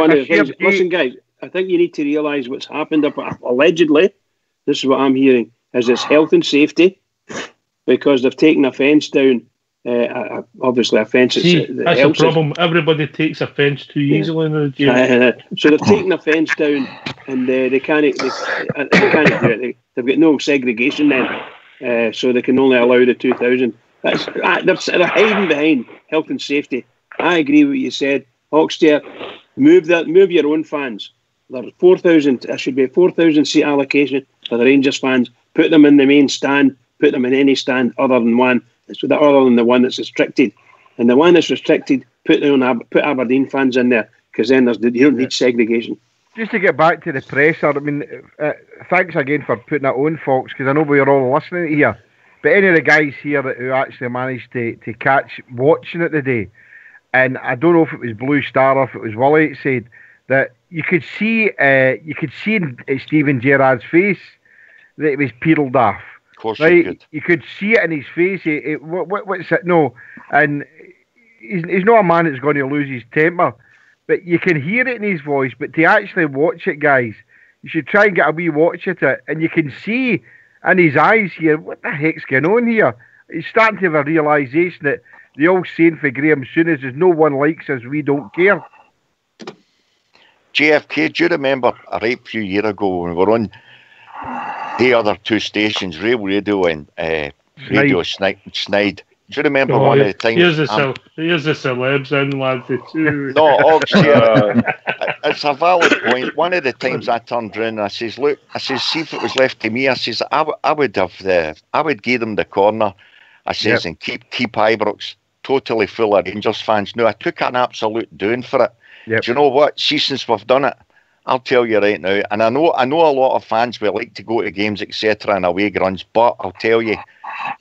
listen, guys, I think you need to realise what's happened. Allegedly, this is what I'm hearing, is it's health and safety, because they've taken a fence down. Obviously, offence. That's the problem. Everybody takes offence too easily in the gym. So they've taken the fence down, and they can't do it. They've got no segregation then, so they can only allow the 2,000. They're hiding behind health and safety. I agree with what you said, Hawkstead. Move your own fans. There's 4,000. There should be a 4,000 seat allocation for the Rangers fans. Put them in the main stand. Put them in any stand other than one. Other than the one that's restricted, and the one that's restricted, put Aberdeen fans in there, because then you don't need segregation. Just to get back to the presser, I mean, thanks again for putting that on, folks, because I know we're all listening here. But any of the guys here who actually managed to catch watching it today, and I don't know if it was Blue Star or if it was Wally, it said that you could see in Steven Gerrard's face that it was peeled off. Right, you could see it in his face. What's it? No, and he's not a man that's going to lose his temper, but you can hear it in his voice. But to actually watch it, guys, you should try and get a wee watch at it, and you can see in his eyes here, what the heck's going on here? He's starting to have a realisation that the old saying for Graham Souness is no one likes us, we don't care. JFK, do you remember a right few years ago when we were on the other two stations, Real Radio and Radio Snide? Do you remember one of the times? Here's the celebs in, lads. No, it's a valid point. One of the times I turned around and I says, "Look," I says, "see if it was left to me." I says, I would give them the corner. I says, and keep Ibrox totally full of Rangers fans. No, I took an absolute doing for it. Yep. Do you know what? See, since we've done it, I'll tell you right now, and I know a lot of fans will like to go to games, etc., and away runs, but I'll tell you,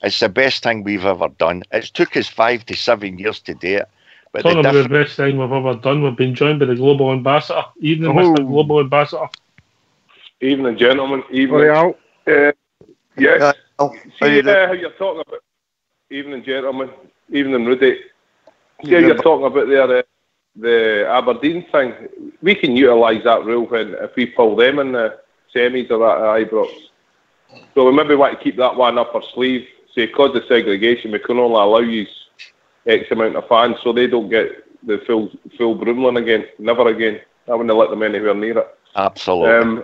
It's the best thing we've ever done. It's took us 5 to 7 years to do it. But Talking about the best thing we've ever done, we've been joined by the Global Ambassador. Evening, Mr. Global Ambassador. Evening, gentlemen. Evening. Yeah. See how you're talking about. Evening, gentlemen. Evening, Rudy. See how you're talking about there, the Aberdeen thing. We can utilise that rule if we pull them in the semis or at Ibrox. So we maybe want to keep that one up our sleeve. Say, because of segregation, we can only allow you X amount of fans, so they don't get the full Broomlin again. Never again. I wouldn't let them anywhere near it. Absolutely.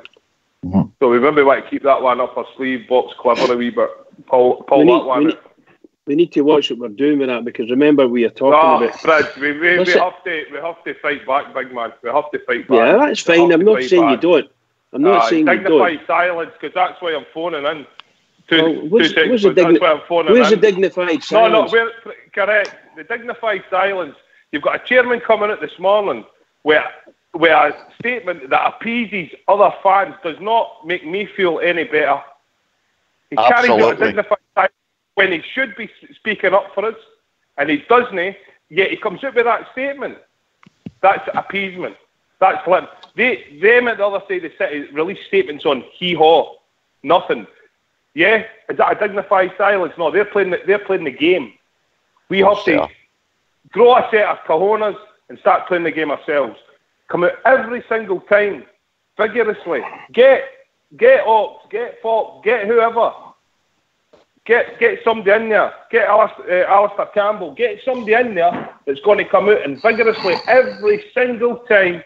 So we maybe want to keep that one up our sleeve, box clever a wee bit, pull that one. We need to watch what we're doing with that, because remember we are talking about. Fred, we have to fight back, big man. We have to fight back. Yeah, that's fine. I'm not saying you don't. I'm not saying you don't. Dignified silence, because that's why I'm phoning in. Where's the dignified silence? No, correct. The dignified silence. You've got a chairman coming out this morning where a statement that appeases other fans does not make me feel any better. He carries out a dignified silence when he should be speaking up for us, and he doesn't, yet he comes out with that statement. That's appeasement. That's them at the other side of the city release statements on hee-haw, nothing. Yeah, is that a dignified silence? No, they're playing the game. We have to grow a set of cojones and start playing the game ourselves. Come out every single time, vigorously. Get Ox, get Fox, get whoever. Get somebody in there. Get Alistair Campbell. Get somebody in there that's going to come out and vigorously every single time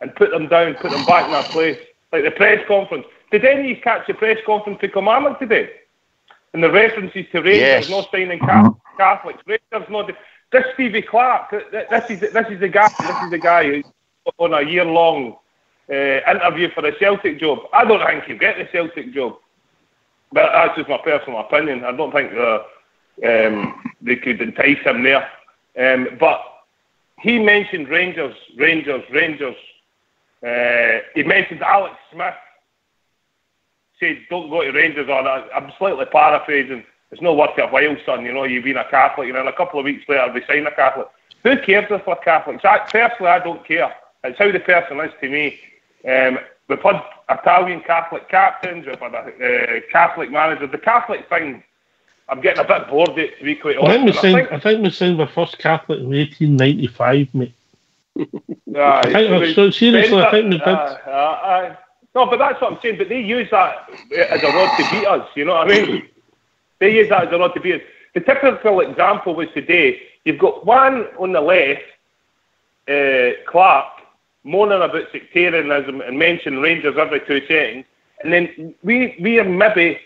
and put them down, put them back in their place. Like the press conference. Did any of you catch the press conference for Kilmarnock today? And the references to Rangers, no signing Catholics. Rangers, no. This Stevie Clark. This is the guy who's on a year-long interview for the Celtic job. I don't think he'll get the Celtic job. But that's just my personal opinion. I don't think they could entice him there. But he mentioned Rangers. He mentioned Alex Smith. Said, don't go to Rangers. I'm slightly paraphrasing. It's not worth your while, son. You know, you've been a Catholic, and then a couple of weeks later, they sign a Catholic. Who cares if they're Catholics? Personally, I don't care. It's how the person is to me. We've had Italian Catholic captains, we've had a Catholic manager. The Catholic thing, I'm getting a bit bored of it, to be quite honest. I think we signed the first Catholic in 1895, mate. Seriously, I think we did. No, but that's what I'm saying. But they use that as a rod to beat us, you know what I mean? They use that as a rod to beat us. The typical example was today, you've got one on the left, Clark, moaning about sectarianism and mentioning Rangers every 2 seconds, and then we are maybe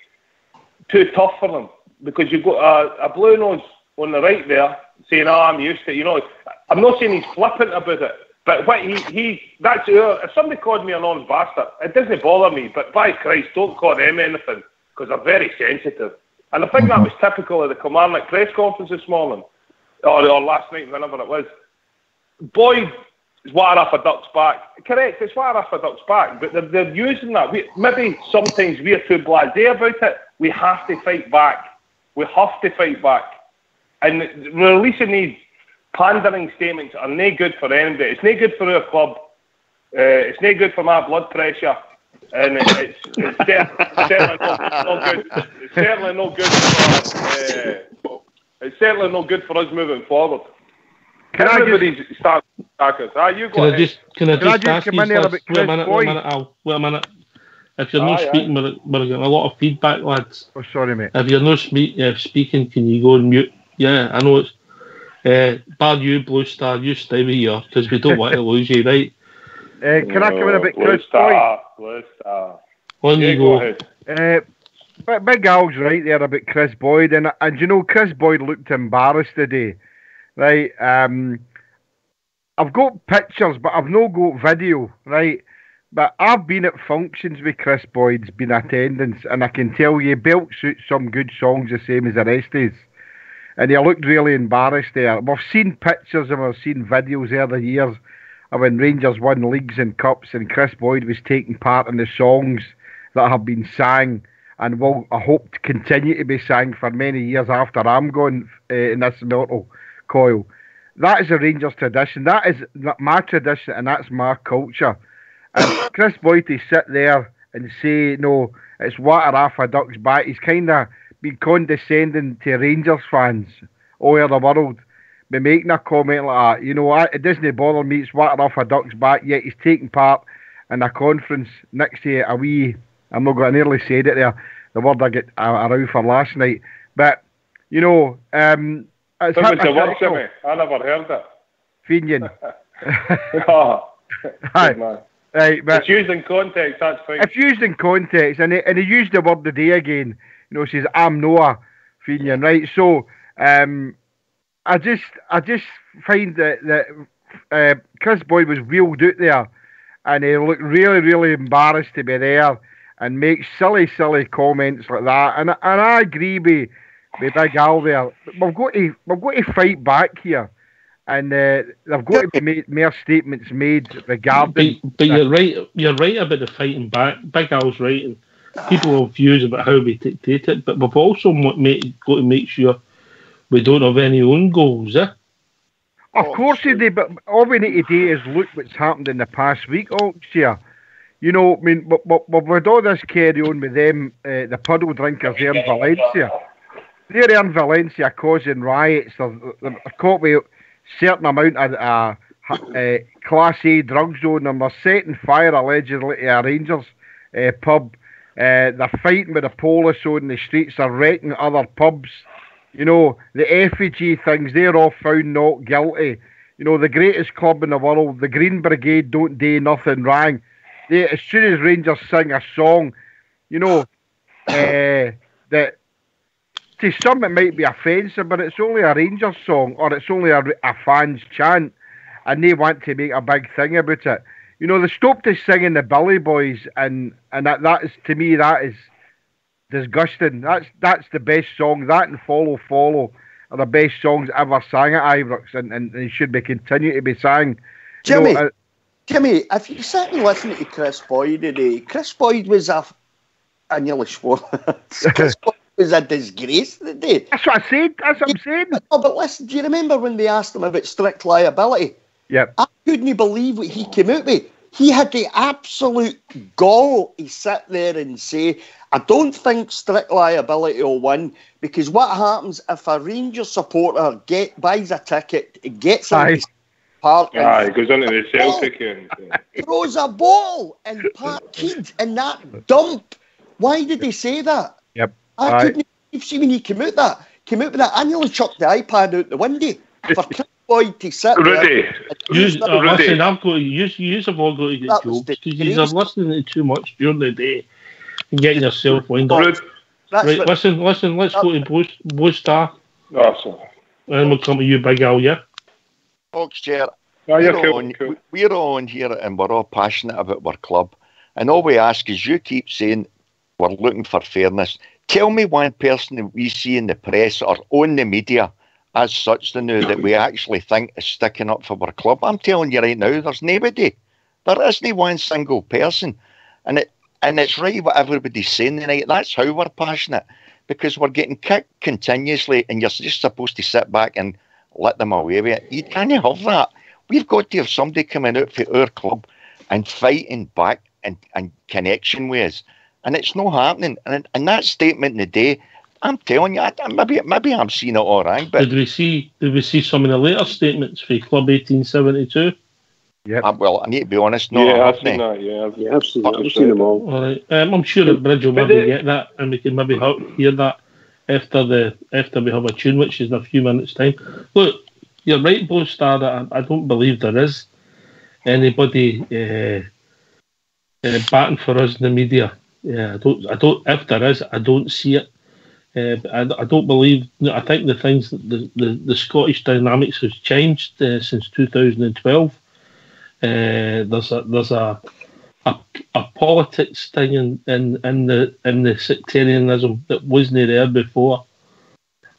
too tough for them, because you've got a blue nose on the right there saying, I'm used to it. You know, I'm not saying he's flippant about it, but what if somebody called me an honest bastard, it doesn't bother me, but by Christ, don't call them anything, because they're very sensitive. And I think that was typical of the Kilmarnock press conference this morning, or last night, whenever it was. Boyd is water off a duck's back. Correct, it's water off a duck's back, but they're using that. Maybe sometimes we're too blasé about it. We have to fight back. And releasing these pandering statements are no good for anybody. It's no good for our club. It's no good for my blood pressure. And it's certainly not good. It's certainly no good for. It's certainly no good for us moving forward. Can everybody start? You go ahead. Can I just ask you, wait a minute. If you're not speaking, we're getting a lot of feedback, lads. Oh, sorry, mate. If you're not speaking, can you go and mute? Yeah, I know it's. Bar you, Blue Star, you stay with you, because we don't want to lose you, right? Can I come in a bit, Chris Boyd? Blue Star. On you go. Big Al's right there about Chris Boyd, and you know, Chris Boyd looked embarrassed today, right? I've got pictures, but I've no got video, right? But I've been at functions with Chris Boyd's been attendance, and I can tell you, belts out some good songs the same as the rest is. And he looked really embarrassed there. We've seen pictures and we've seen videos over the years of when Rangers won leagues and cups, and Chris Boyd was taking part in the songs that have been sang and will, I hope, to continue to be sang for many years after I'm gone in this mortal coil. That is a Rangers tradition. That is my tradition, and that's my culture. And Chris Boyd to sit there and say, no, it's water off a duck's back. He's kind of been condescending to Rangers fans all over the world by making a comment like that. You know, it doesn't bother me. It's water off a duck's back, yet he's taking part in a conference next to a wee, I'm not going to nearly say it there, the word I get around for last night. But, you know, it's hypocritical. I never heard it. Fenian. Oh, Aye. Right, but it's used in context, that's fine. It's used in context, and he used the word today again. You know, says, I'm Noah, Fenian, right? So, I just find that Chris Boyd was wheeled out there, and he looked really, really embarrassed to be there and make silly comments like that. And I agree with Big Al there. We've got to fight back here, and there've got to be more statements made regarding. But you're right. You're right about the fighting back. Big Al's right, and people have views about how we dictate it. But we've also got to make sure we don't have any own goals, eh? Of course they do, but all we need to do is look what's happened in the past week, Oxia. You know, I mean, with all this carry on with them, the puddle drinkers there in Valencia. They're in Valencia causing riots. They're caught with a certain amount of Class A drugs on them. They're setting fire, allegedly, to a Rangers pub. They're fighting with the police on the streets. They're wrecking other pubs. You know, the effigy things, they're all found not guilty. You know, the greatest club in the world, the Green Brigade, don't do nothing wrong. As soon as Rangers sing a song, you know, that to some it might be offensive, but it's only a Rangers song, or it's only a fan's chant, and they want to make a big thing about it. You know, they stopped us singing the Billy Boys, and that is, to me, that is disgusting. That's the best song. That and Follow are the best songs ever sang at Ibrox, and they should be continue to be sang. Jimmy, Jimmy, if you sit and listen to Chris Boyd today, Chris Boyd was I nearly swore. Chris Boyd was a disgrace today. That's what I said. That's what I'm saying. No, but listen, do you remember when they asked him about strict liability? Yep. I couldn't believe what he came out with. He had the absolute gall to sit there and say, I don't think strict liability will win, because what happens if a Rangers supporter buys a ticket, gets into the park, he goes into the Celtic and throws a ball in Parkhead in that dump? Why did they say that? Yep. I couldn't see when he came out with that. I nearly chucked the iPad out the window for Chris Boyd to sit there. Listen, I've got to use have all got to get jokes, because you're listening to too much during the day and getting yourself wound up. Right, listen, let's go to Blue Star. Awesome. And we'll come to you, Big Al, yeah? Folks, Gerrard, we're on here and we're all passionate about our club. And all we ask is, you keep saying we're looking for fairness. Tell me one person that we see in the press or on the media as such to know that we actually think is sticking up for our club. I'm telling you right now, there's nobody. There isn't one single person. And it's right what everybody's saying tonight. That's how we're passionate, because we're getting kicked continuously and you're just supposed to sit back and let them away with it. You can't have that. We've got to have somebody coming out for our club and fighting back and connection with us. And it's not happening. And that statement in the day, I'm telling you, maybe I'm seeing it all wrong. But did we see some of the later statements for Club 1872? Yeah. Well, I need to be honest. I've seen that. Yeah, I've seen them all. All right. I'm sure that Bridge will maybe get that, and we can maybe hear that after we have a tune, which is in a few minutes' time. Look, you're right, Blue Star. That I don't believe there is anybody batting for us in the media. Yeah, I don't. If there is, I don't see it. I don't believe. I think the things the Scottish dynamics has changed since 2012. There's a politics thing in the sectarianism that wasn't there before,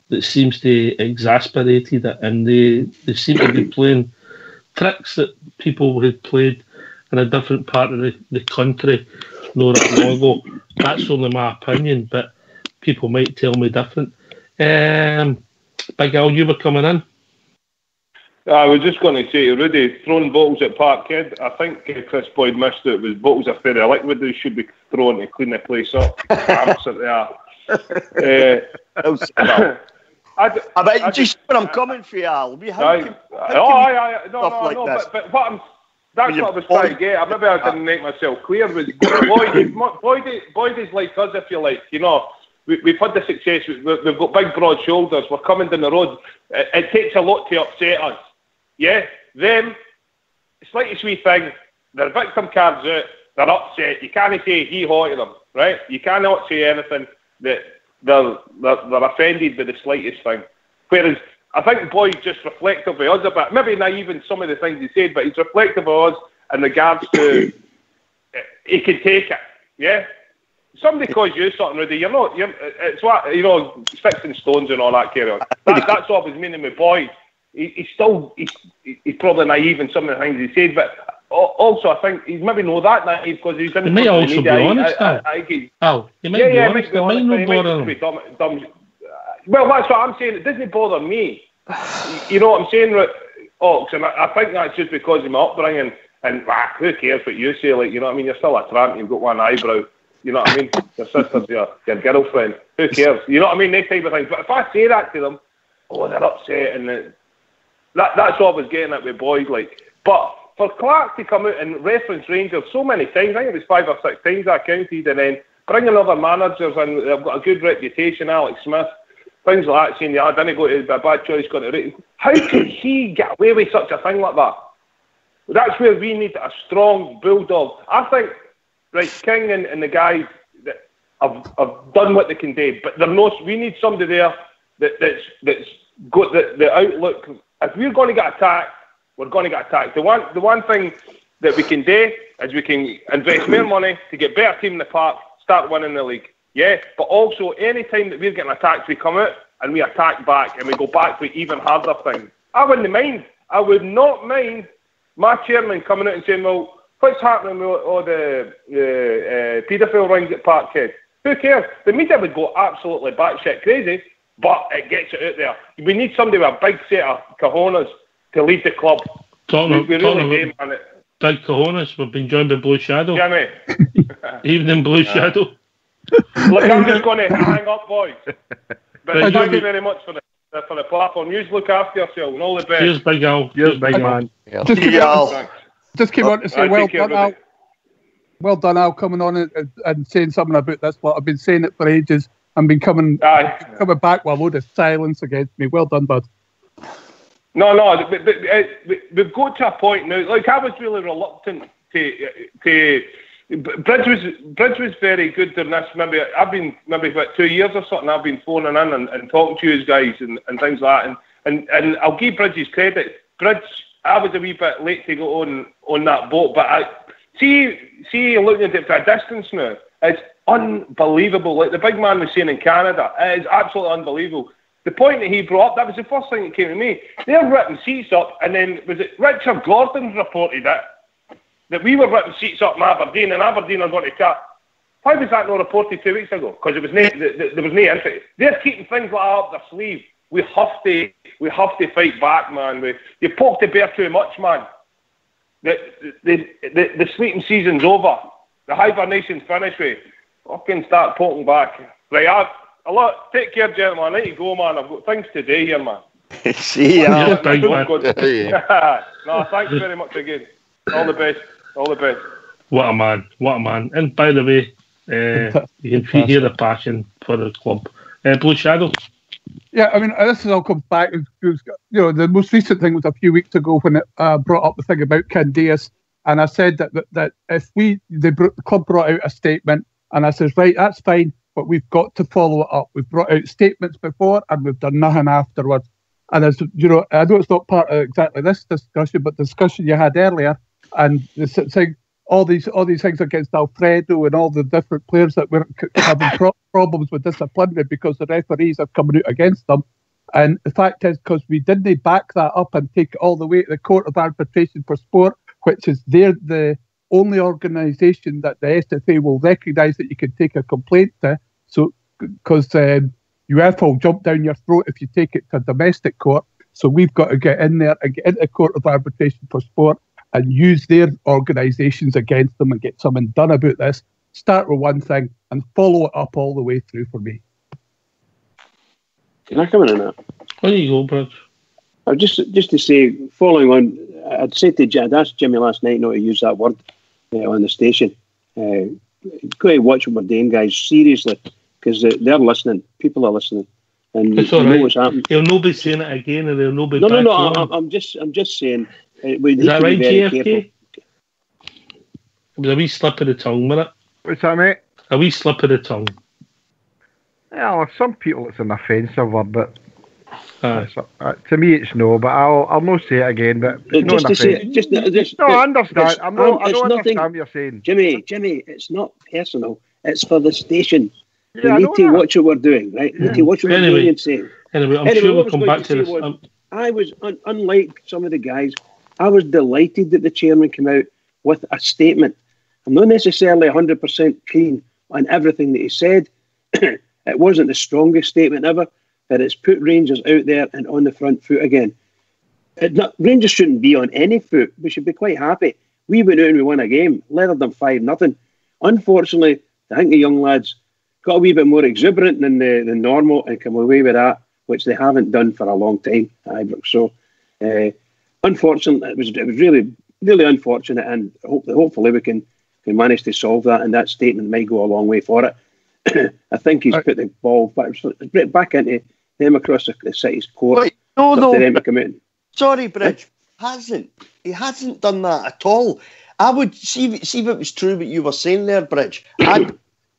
that seems to exasperate it, and they seem to be playing tricks that people had played in a different part of the country not that long ago. That's only my opinion, but people might tell me different. Big Al, you were coming in. I was just going to say to Rudy, throwing bottles at Parkhead, I think Chris Boyd missed it. It was bottles of fairy liquid they should be thrown to clean the place up. Absolutely are. Just when I'm coming for you, Al, we have but what that's what I was trying to get. Maybe I didn't make myself clear. Boyd is like us, if you like. You know, we've had the success. We've got big, broad shoulders. We're coming down the road. It takes a lot to upset us. Yeah, them, slightest wee thing, their victim cards out, they're upset. You can't say hee-haw to them, right? You cannot say anything that they're offended by the slightest thing. Whereas I think Boyd's just reflective of us a bit, maybe naive in some of the things he said, but he's reflective of us in regards to he can take it, yeah? Somebody calls you something, Rudy, it's what, sticks and stones and all that carry on. That's what I was meaning with Boyd. He's probably naive in some of the things he said, but also I think he's maybe not that naive because he's in the may also be honest. He might be honest. It might not bother him. Well, that's what I'm saying. It doesn't bother me. You know what I'm saying, Ox? And I think that's just because of my upbringing. And who cares what you say? Like, you know what I mean? You're still a tramp. You've got one eyebrow. You know what I mean? Your sister's your girlfriend. Who cares? You know what I mean? These type of things. But if I say that to them, they're upset, and that's what I was getting at with Boyd. Like, but for Clark to come out and reference Rangers so many times, I think it was 5 or 6 times I counted, and then bringing other managers in, they've got a good reputation, Alex Smith, things like that, saying, I didn't go to a bad choice, got it. How could he get away with such a thing like that? That's where we need a strong bulldog. I think, right, King and the guys that have done what they can do, but we need somebody there that's got the outlook. If we're going to get attacked, we're going to get attacked. The one thing that we can do is we can invest more money to get better team in the park, start winning the league. Yeah, but also any time that we're getting attacked, we come out and we attack back and we go back to even harder things. I wouldn't mind. I would not mind my chairman coming out and saying, well, what's happening with all the paedophile rings at Parkhead? Who cares? The media would go absolutely batshit crazy, but it gets it out there. We need somebody with a big set of cojones to lead the club. Talking about big cojones, we've been joined by Blue Shadow. Yeah, mate. Evening, Blue Shadow. Look, I'm just going to hang up, boys. But thank you very much for the platform. You look after yourself and all the best. Cheers, Big Al. Cheers, big man. Just came on to say, well done, Al. Well done, Al, coming on and saying something about this. I've been saying it for ages. I've been coming back with a load of silence against me. Well done, bud. No, but we've got to a point now. Like, I was really reluctant to Bridge was very good during this. I've been about 2 years or something. I've been phoning in and talking to you guys and things like that. And I'll give Bridge his credit. Bridge, I was a wee bit late to go on that boat, but I see looking at it from a distance now, it's unbelievable. Like the big man was saying in Canada, it is absolutely unbelievable. The point that he brought up, that was the first thing that came to me. They're ripping seats up, and then was it Richard Gordon reported it, that we were ripping seats up in Aberdeen, and Aberdeen are going to cut. Why was that not reported 2 weeks ago? Because there was no interest. They're keeping things like that up their sleeve. We have to fight back, man. You poke the bear too much, man. The sleeping season's over. The hibernation's finished. We fucking start poking back. Right, take care, gentlemen. I need to go, man. I've got things to do here, man. See ya. No, thanks very much again. All the best. What a man. And by the way, you can hear the passion for the club. Blue Shadow. Yeah, I mean, this all comes back. The most recent thing was a few weeks ago when it brought up the thing about Candias, and I said that if the club brought out a statement, and I said, right, that's fine, but we've got to follow it up. We've brought out statements before, and we've done nothing afterwards. And as you know, I know it's not part of exactly this discussion, but the discussion you had earlier, and saying all these things against Alfredo and all the different players that were having problems with disciplinary because the referees are coming out against them. And the fact is, because we didn't back that up and take it all the way to the Court of Arbitration for Sport, which is the only organisation that the SFA will recognise that you can take a complaint to. So, because UEFA will jump down your throat if you take it to domestic court. So we've got to get in there and get into Court of Arbitration for Sport and use their organisations against them and get something done about this. Start with one thing and follow it up all the way through for me. Can I come in on that? There you go, Bridge. Just to say, following on, I'd asked Jimmy last night not to use that word on the station. Go to watch what we're doing, guys, seriously, because they're listening. People are listening. And it's all right. What's happening. He'll not be saying it again, and they'll not be back on. I'm just saying. We Is that right, JFK? Careful. It was a wee slip of the tongue, wasn't it? What's that, mate? A wee slip of the tongue. Yeah, some people it's an offensive word, but to me it's no. But I'll not say it again. But it's not an offence. I understand. I don't understand what you're saying, Jimmy. It's not personal. It's for the station. Yeah, we need to watch what we're doing, right? We need to watch what we're doing and saying. Anyway, I'm sure we'll come back to this. I was, unlike some of the guys, I was delighted that the chairman came out with a statement. I'm not necessarily 100% keen on everything that he said. It wasn't the strongest statement ever, but it's put Rangers out there and on the front foot again. Rangers shouldn't be on any foot. We should be quite happy. We went out and we won a game, led them 5-0. Unfortunately, I think the young lads got a wee bit more exuberant than normal and come away with that, which they haven't done for a long time, Ibrox. So, unfortunately, it was really, really unfortunate, and hopefully we can manage to solve that, and that statement might go a long way for it. I think he's put the ball back into them across the city's court. Wait, no. Sorry, Bridge. He hasn't done that at all. I would see if it was true what you were saying there, Bridge. I'd be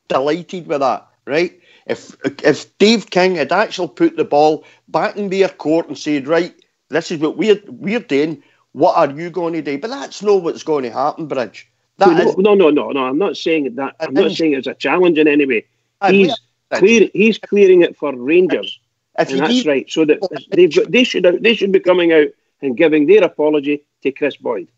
delighted with that, right? If Dave King had actually put the ball back in their court and said, right, this is what we're doing, what are you going to do? But that's not what's going to happen, Bridge. No, I'm not saying that. I'm not saying it's a challenge in any way. He's clearing it for Rangers, and that's right. So that they should be coming out and giving their apology to Chris Boyd.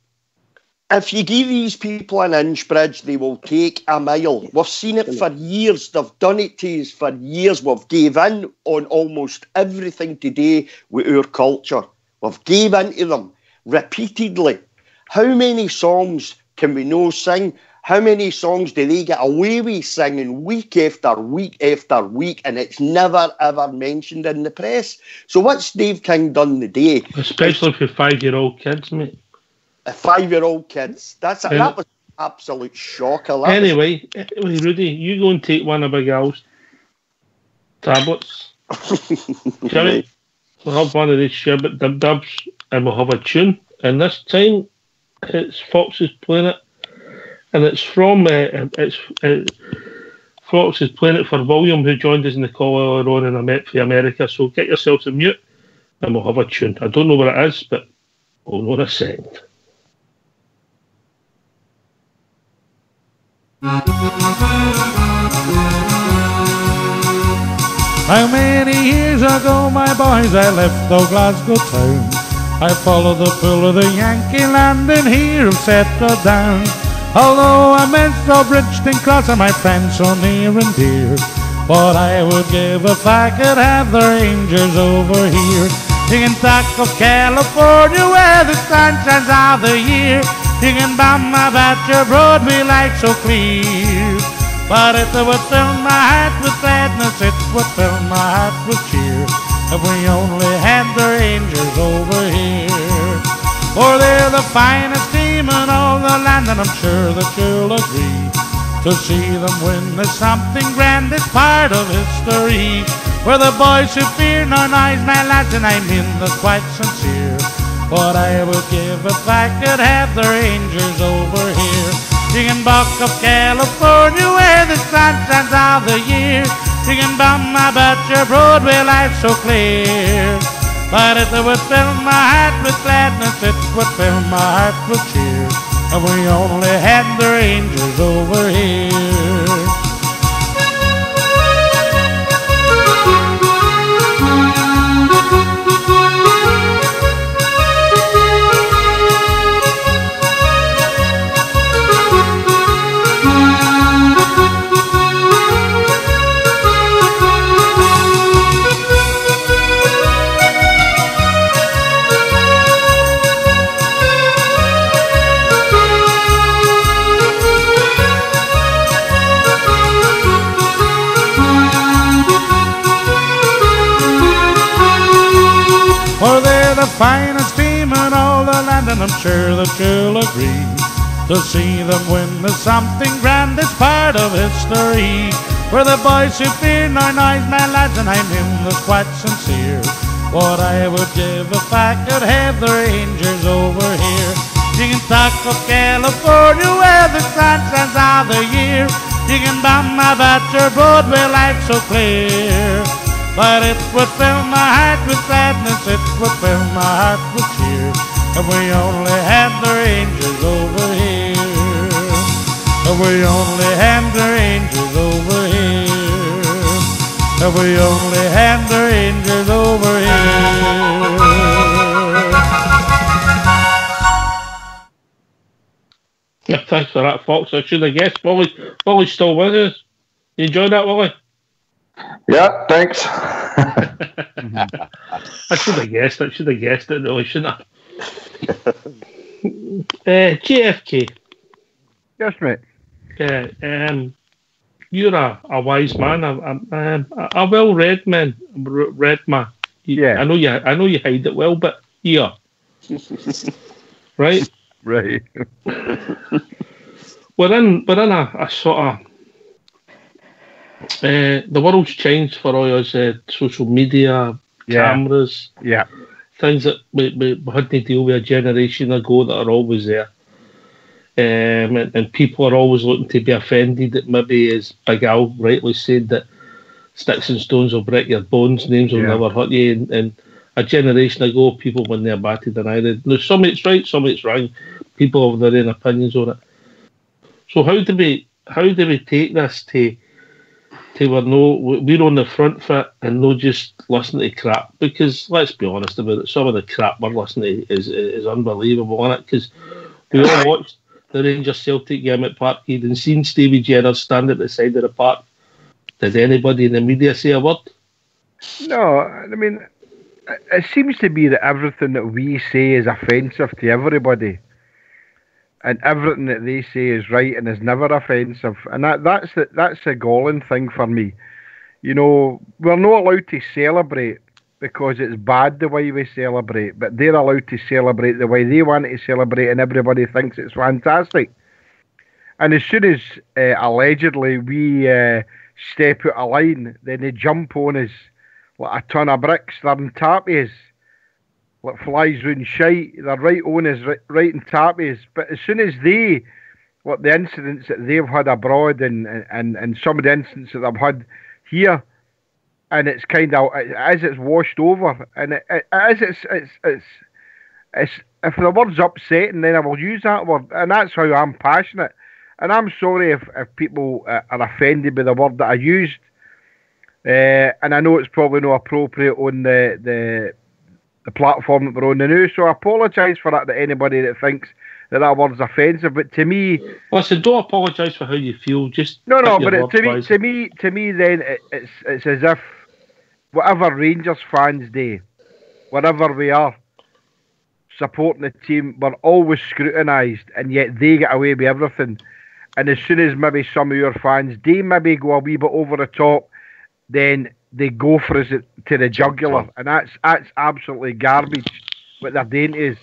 If you give these people an inch, Bridge, they will take a mile. We've seen it for years. They've done it to us for years. We've gave in on almost everything today with our culture. We've gave in to them repeatedly. How many songs can we no sing? How many songs do they get away with singing week after week after week, and it's never ever mentioned in the press? So what's Dave King done today? Especially for 5-year-old kids, mate. 5-year-old kids. That was an absolute shocker. Anyway, Rudy, you go and take one of my girls' tablets. Jimmy, we'll have one of these sherbet dub-dubs and we'll have a tune. And this time, it's Fox's playing it. And it's from Fox is playing it for William, who joined us in the call earlier on in America. So get yourselves a mute and we'll have a tune. I don't know what it is, but we'll know in a second. How many years ago, my boys, I left old Glasgow town. I followed the pull of the Yankee land and here I'm settled down. Although I met so Bridgeton Cross and my friends so near and dear, what I would give if I could have the Rangers over here. You can talk of California where the sun shines all the year. You can bomb about your Broadway light so clear. But it would fill my heart with gladness, it would fill my heart with cheer, if we only had the Rangers over here. For they're the finest team in all the land, and I'm sure that you'll agree. To see them win is something grand, it's part of history. We're the boys who fear no noise, my lads, and I mean this quite sincere. What I would give if I could have the Rangers over here. You can buck up California where the sun shines all the year. You can bum about your Broadway life so clear. But it would fill my heart with gladness, it would fill my heart with cheer, if we only had the Rangers over here. finest team in all the land, and I'm sure that you'll agree. To see them win is something grand, it's part of history. We're the boys who fear no noise, my lads, and I mean this quite sincere. What I would give if I could have the Rangers over here. You can talk of California where the sun shines all the year. You can bomb about your Broadway life so clear. But it would fill my heart with sadness, it would fill my heart with cheer, if we only had the Rangers over here. If we only had the Rangers over here. If we only had the Rangers over here. Yeah, thanks for that, Fox. I should have guessed. Wally's still with us. You enjoyed that, Wally? Yeah, thanks. I should have guessed it, really, shouldn't I? JFK. Yes, mate. You're a wise man, a well-read man. Read man. Yeah. I know you hide it well, but yeah. Right? Right. We're in a sort of the world's changed for all us social media, cameras, things that we had to deal with a generation ago that are always there. And people are always looking to be offended that maybe, as Big Al rightly said, that sticks and stones will break your bones, names will never hurt you. And a generation ago, people, when they're batted and ironed, now some it's right, some it's wrong. People have their own opinions on it. So how do we take this to we're on the front foot and not just listen to crap? Because let's be honest about it, some of the crap we're listening to is unbelievable, isn't it? Because we all watched the Rangers Celtic game at Parkhead and seen Stevie Gerrard stand at the side of the park. Did anybody in the media say a word? No, I mean, it seems to be that everything that we say is offensive to everybody, and everything that they say is right and is never offensive, and that's a galling thing for me. You know, we're not allowed to celebrate because it's bad the way we celebrate, but they're allowed to celebrate the way they want to celebrate, and everybody thinks it's fantastic. And as soon as allegedly we step out of line, then they jump on us like a ton of bricks. They're on top of us like flies round shite. They're right on us, right on top of us. But as soon as they, what the incidents that they've had abroad and some of the incidents that they've had here, and it's kind of, as it's washed over, and it's if the word's upsetting, then I will use that word, and that's how I'm passionate. And I'm sorry if people are offended by the word that I used, and I know it's probably not appropriate on the platform that we're on now, so I apologise for that to anybody that thinks that word's offensive. But to me, listen, don't apologise for how you feel. Just no, but to me, then it's as if whatever Rangers fans do, wherever we are supporting the team, we're always scrutinised, and yet they get away with everything. And as soon as maybe some of your fans do maybe go a wee bit over the top, then they go for us to the jugular, and that's absolutely garbage what they're doing to us.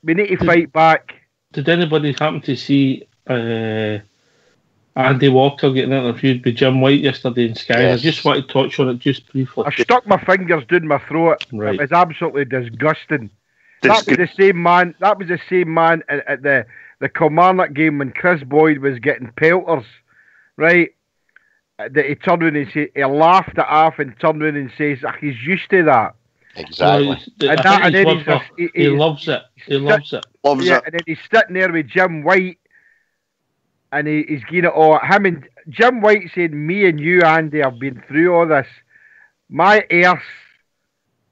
We need to fight back. Did anybody happen to see Andy Walker getting interviewed by Jim White yesterday in Sky? Yes. I just want to touch on it just briefly. I stuck my fingers down my throat. Right. It was absolutely disgusting. That was the same man at the Kilmarnock game when Chris Boyd was getting pelters, right? That he turned around and he laughed it off and turned around and says, he's used to that. Exactly. He loves it. He loves it. Loves it. And then he's sitting there with Jim White, and he's getting it all. Him and Jim White said, "Me and you, Andy, have been through all this. My arse,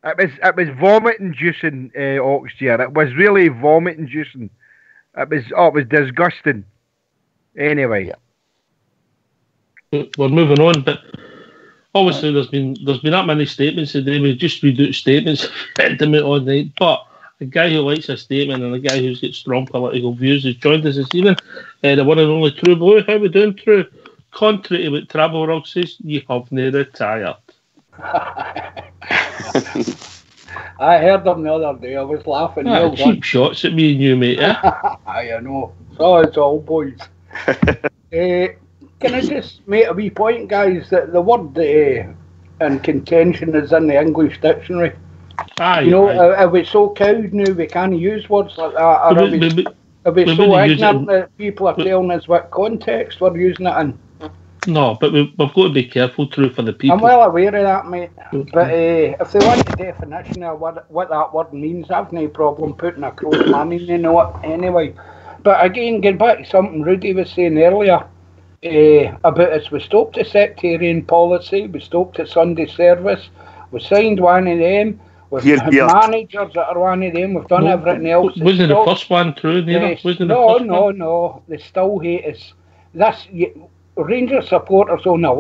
it was vomit-inducing, Oxgear. It was really vomit-inducing. It was disgusting. Anyway." Yeah. We're moving on, but obviously there's been that many statements today. We just read out statements, fed them out all night. But a guy who likes a statement and a guy who's got strong political views has joined us this evening. The one and only True Blue. How we doing, True? Contrary to what Travelrog says, you have not retired. I heard them the other day. I was laughing. Well cheap done. shots at me and you, mate. I know. So it's all boys. Can I just make a wee point, guys, that the word in contention is in the English dictionary. Aye, you know, are we so cowed now we can't use words like that? Or are we so ignorant that people are telling us what context we're using it in? No, but we've got to be careful, true, for the people. I'm well aware of that, mate. But if they want the definition of what that word means, I've no problem putting across my meaning of it anyway. But again, getting back to something Rudy was saying earlier, about us, we stopped the sectarian policy, we stopped the Sunday service, we signed one of them, we've had managers that are one of them, we've done everything else. Wasn't the first one true, neither? No, they still hate us. Rangers supporters on the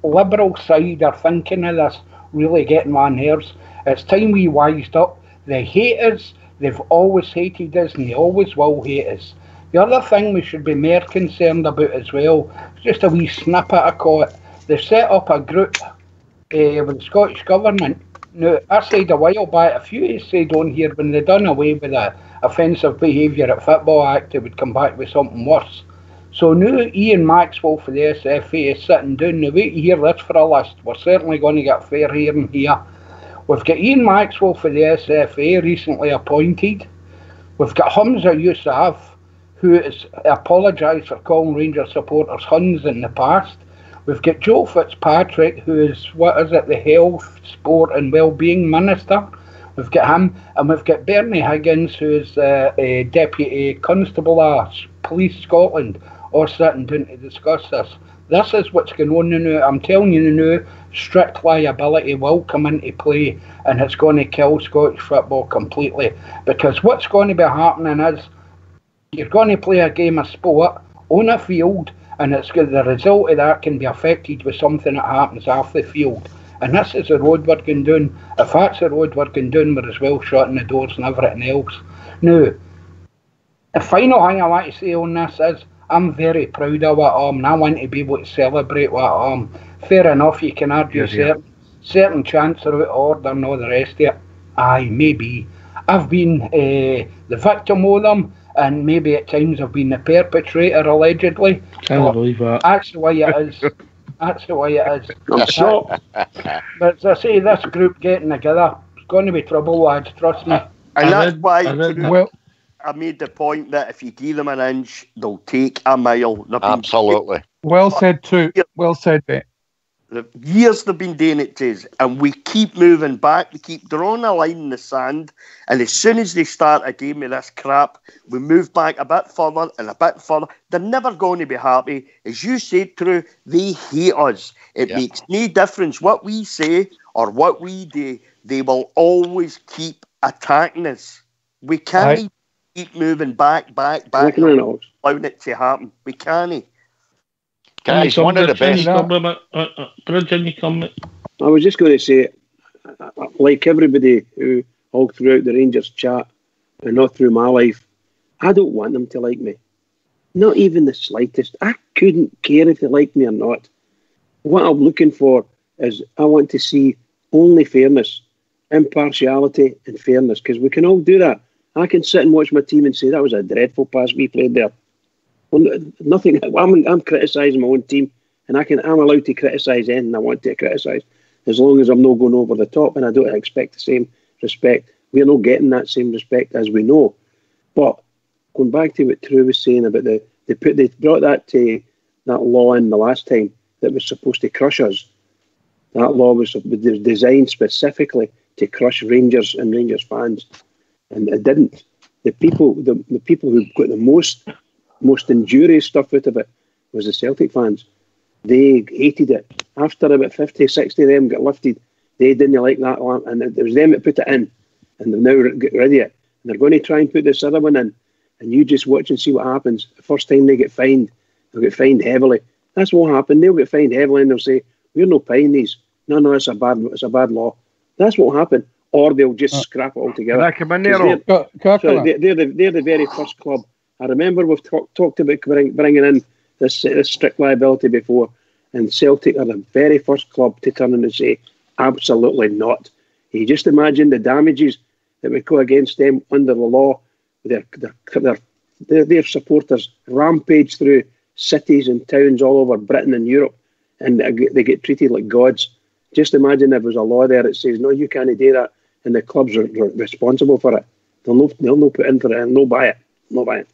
liberal side are thinking of this, really getting my nerves. It's time we wised up. They hate us, they've always hated us, and they always will hate us. The other thing we should be more concerned about as well, it's just a wee snippet I call it. They've set up a group with the Scottish Government. Now, I said a while back, a few said on here, when they done away with the Offensive Behaviour at Football Act, they would come back with something worse. So now Ian Maxwell for the SFA is sitting down. Now wait to hear this for a list. We're certainly going to get fair hearing here. We've got Ian Maxwell for the SFA recently appointed. We've got Hamza Yousaf, who has apologised for calling Rangers supporters Huns in the past. We've got Joe Fitzpatrick, who is, the Health, Sport and Wellbeing Minister. We've got him, and we've got Bernie Higgins, who is the Deputy Constable of Police Scotland, all sitting down to discuss this. This is what's going on now. I'm telling you now, strict liability will come into play, and it's going to kill Scottish football completely. Because what's going to be happening is, you're going to play a game of sport on a field, and the result of that can be affected with something that happens off the field. And this is the road we're going down. If that's the road we're going down, we're as well shutting the doors and everything else. Now, the final thing I want to say on this is, I'm very proud of what I am, and I want to be able to celebrate what I am. Fair enough, you can argue certain chants are out of order and all the rest of it. Aye, maybe. I've been the victim of them, and maybe at times I've been the perpetrator, allegedly. Can't believe that. That's the way it is. That's the way it is. I'm shocked. But as I say, this group getting together, it's going to be trouble, lads, trust me. And that's why I made the point that if you give them an inch, they'll take a mile. Absolutely. Well said, too. Well said, mate. The years they've been doing it to us, and we keep moving back, we keep drawing a line in the sand, and as soon as they start a game of this crap, we move back a bit further and a bit further. They're never going to be happy. As you said, True, they hate us. It makes no difference what we say or what we do. They will always keep attacking us. We can't keep moving back, allowing it to happen. We can't. Guys, one of the best. I was just going to say, like everybody who all throughout the Rangers chat and not through my life, I don't want them to like me. Not even the slightest. I couldn't care if they like me or not. What I'm looking for is I want to see only fairness, impartiality and fairness, because we can all do that. I can sit and watch my team and say, that was a dreadful pass we played there. Well, nothing. I'm criticising my own team, and I'm allowed to criticise anything I want to criticise, as long as I'm not going over the top, and I don't expect the same respect. We're not getting that same respect, as we know. But going back to what True was saying about they brought that law in the last time that was supposed to crush us. That law was designed specifically to crush Rangers and Rangers fans, and it didn't. The people who got the most injurious stuff out of it was the Celtic fans. They hated it. After about 50, 60 of them got lifted, they didn't like that one, and it was them that put it in, and they've now got rid of it. And they're going to try and put this other one in, and you just watch and see what happens. The first time they get fined, they'll get fined heavily. That's what will happen. They'll get fined heavily, and they'll say, we're not paying these. No, it's a bad law. That's what will happen. Or they'll just scrap it altogether. They're the very first club. I remember we've talked about bringing in this strict liability before, and Celtic are the very first club to turn in and say, absolutely not. You just imagine the damages that would go against them under the law. Their supporters rampage through cities and towns all over Britain and Europe, and they get treated like gods. Just imagine if there was a law there that says, no, you can't do that, and the clubs are responsible for it. They'll no put in for it and no buy it.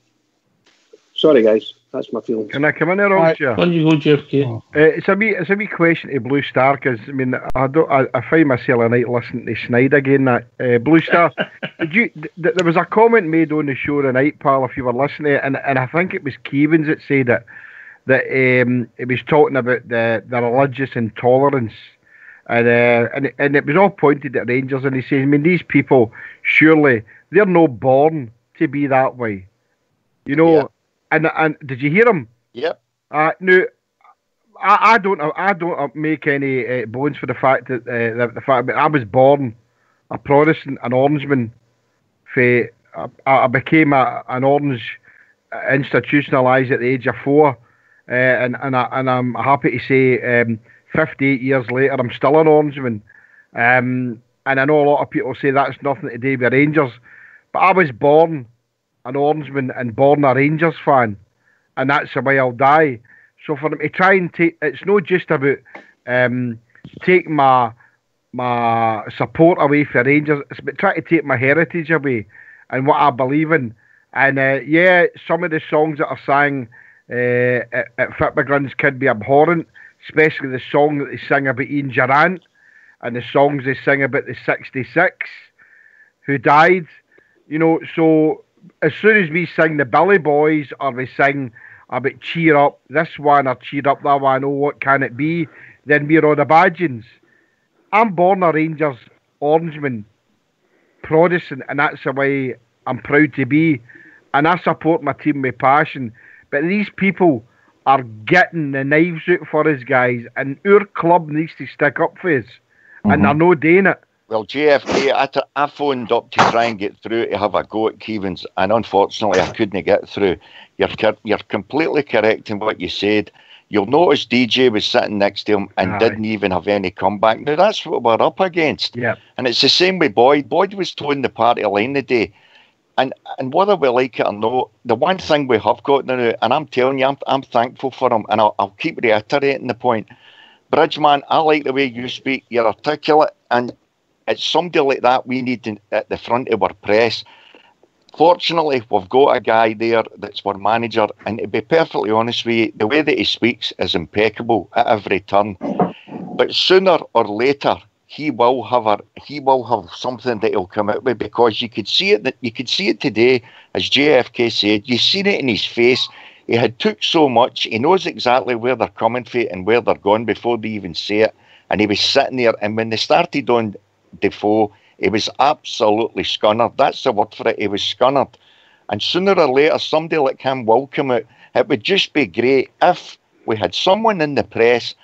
Sorry, guys. That's my feeling. Can I come in there, Roger? On you go, JFK. It's a wee question to Blue Star, because I mean I find myself a night listening to Snide again. That Blue Star, there was a comment made on the show tonight, pal, if you were listening, and I think it was Keevans that said that it was talking about the religious intolerance, and it was all pointed at Rangers, and he says, I mean, these people, surely they're not born to be that way, you know. Yeah. And did you hear him? Yep. No, I don't make any bones for the fact that I was born a Protestant, an Orangeman. I became an Orange institutionalised at the age of 4, and I'm happy to say 58 years later I'm still an Orangeman. And I know a lot of people say that's nothing to do with Rangers, but I was born an Orangeman and born a Rangers fan, and that's the way I'll die. So for them to try and take, it's not just about taking my support away for Rangers, it's about trying to take my heritage away and what I believe in. And yeah, some of the songs that are sang at football grounds can be abhorrent, especially the song that they sing about Ian Gerrard and the songs they sing about the 66 who died, you know. So as soon as we sing the Billy Boys, or we sing about cheer up this one or cheer up that one, oh what can it be, then we're all the badgins. I'm born a Rangers Orangeman, Protestant, and that's the way I'm proud to be, and I support my team with passion. But these people are getting the knives out for us, guys, and our club needs to stick up for us, and they're not doing it. Well, JFK, I phoned up to try and get through to have a go at Keevans, and unfortunately I couldn't get through. You're completely correct in what you said. You'll notice DJ was sitting next to him and didn't even have any comeback. Now, that's what we're up against. Yeah. And it's the same with Boyd. Boyd was towing the party line today. And whether we like it or not, the one thing we have got now, and I'm telling you, I'm thankful for him, and I'll keep reiterating the point. Bridgeman, I like the way you speak. You're articulate, and it's somebody like that we need at the front of our press. Fortunately, we've got a guy there that's our manager, and to be perfectly honest with you, the way that he speaks is impeccable at every turn. But sooner or later, he will have something that he'll come out with, because you could see it. You could see it today, as JFK said. You seen it in his face. He had took so much. He knows exactly where they're coming from and where they're going before they even say it. And he was sitting there, and when they started on Defoe, he was absolutely scunnered. That's the word for it. He was scunnered. And sooner or later, somebody like him will come out. It would just be great if we had someone in the press.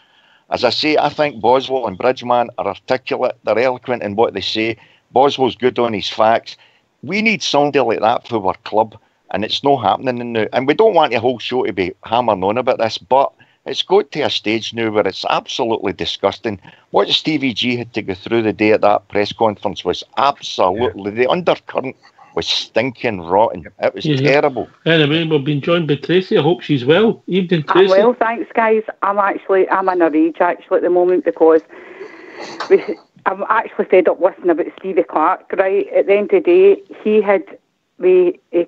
As I say, I think Boswell and Bridgeman are articulate. They're eloquent in what they say. Boswell's good on his facts. We need somebody like that for our club, and it's not happening now. And we don't want the whole show to be hammering on about this, but it's got to a stage now where it's absolutely disgusting. What Stevie G had to go through the day at that press conference was absolutely, the undercurrent was stinking rotten. It was terrible. Anyway, we've been joined by Tracy. I hope she's well. Evening, Tracy. I'm well, thanks, guys. I'm in a rage actually at the moment, because I'm actually fed up listening about Stevie Clark. Right, at the end of the day, he had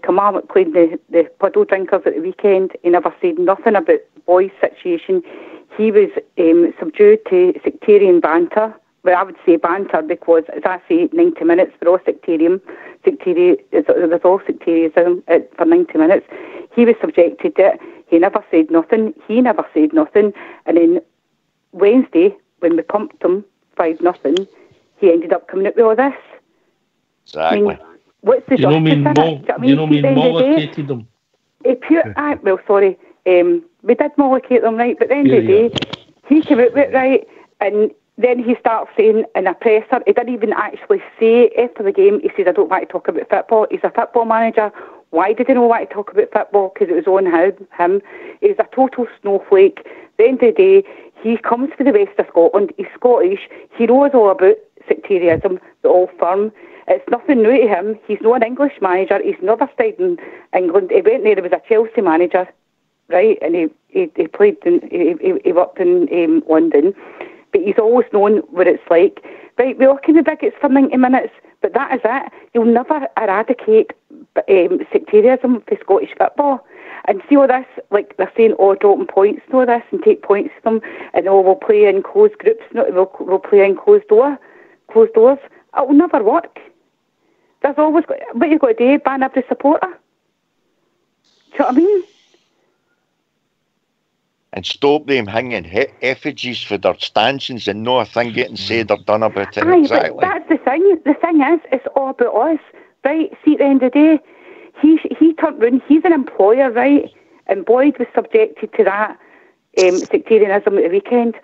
come out playing the puddle drinkers at the weekend. He never said nothing about boys' situation. He was subdued to sectarian banter. Well, I would say banter, because, as I say, 90 minutes, we're all there's all sectarianism for 90 minutes. He was subjected to it. He never said nothing. And then Wednesday, when we pumped him 5-0, he ended up coming out with all this. Exactly. I mean, what's the justice in it? You know me mollificated them. Well, sorry. We did mollocate them, right? But at the end of the day, he came out with it, right? And then he starts saying in a presser, he didn't even actually say after the game, he said, I don't want to talk about football. He's a football manager. Why did he not want to talk about football? Because it was on him. He's a total snowflake. At the end of the day, he comes from the west of Scotland. He's Scottish. He knows all about sectarianism, the old firm. It's nothing new to him. He's not an English manager. He's never stayed in England. He went there. He was a Chelsea manager, right? And he played he worked in London, but he's always known what it's like. Right, we all kind of bigots for 90 minutes, but that is it. You'll never eradicate sectarianism for Scottish football. And see all this, like they're saying, dropping points and all this, and take points from them, and we'll play in closed groups, we'll play in closed doors. It will never work. There's always what you've got to do, ban every supporter. Do you know what I mean? And stop them hanging effigies for their stanchions and no thing getting said or done about it. Aye, exactly. But that's the thing. The thing is, it's all about us, right? See, at the end of the day, he turned round. He's an employer, right? And Boyd was subjected to that sectarianism at the weekend.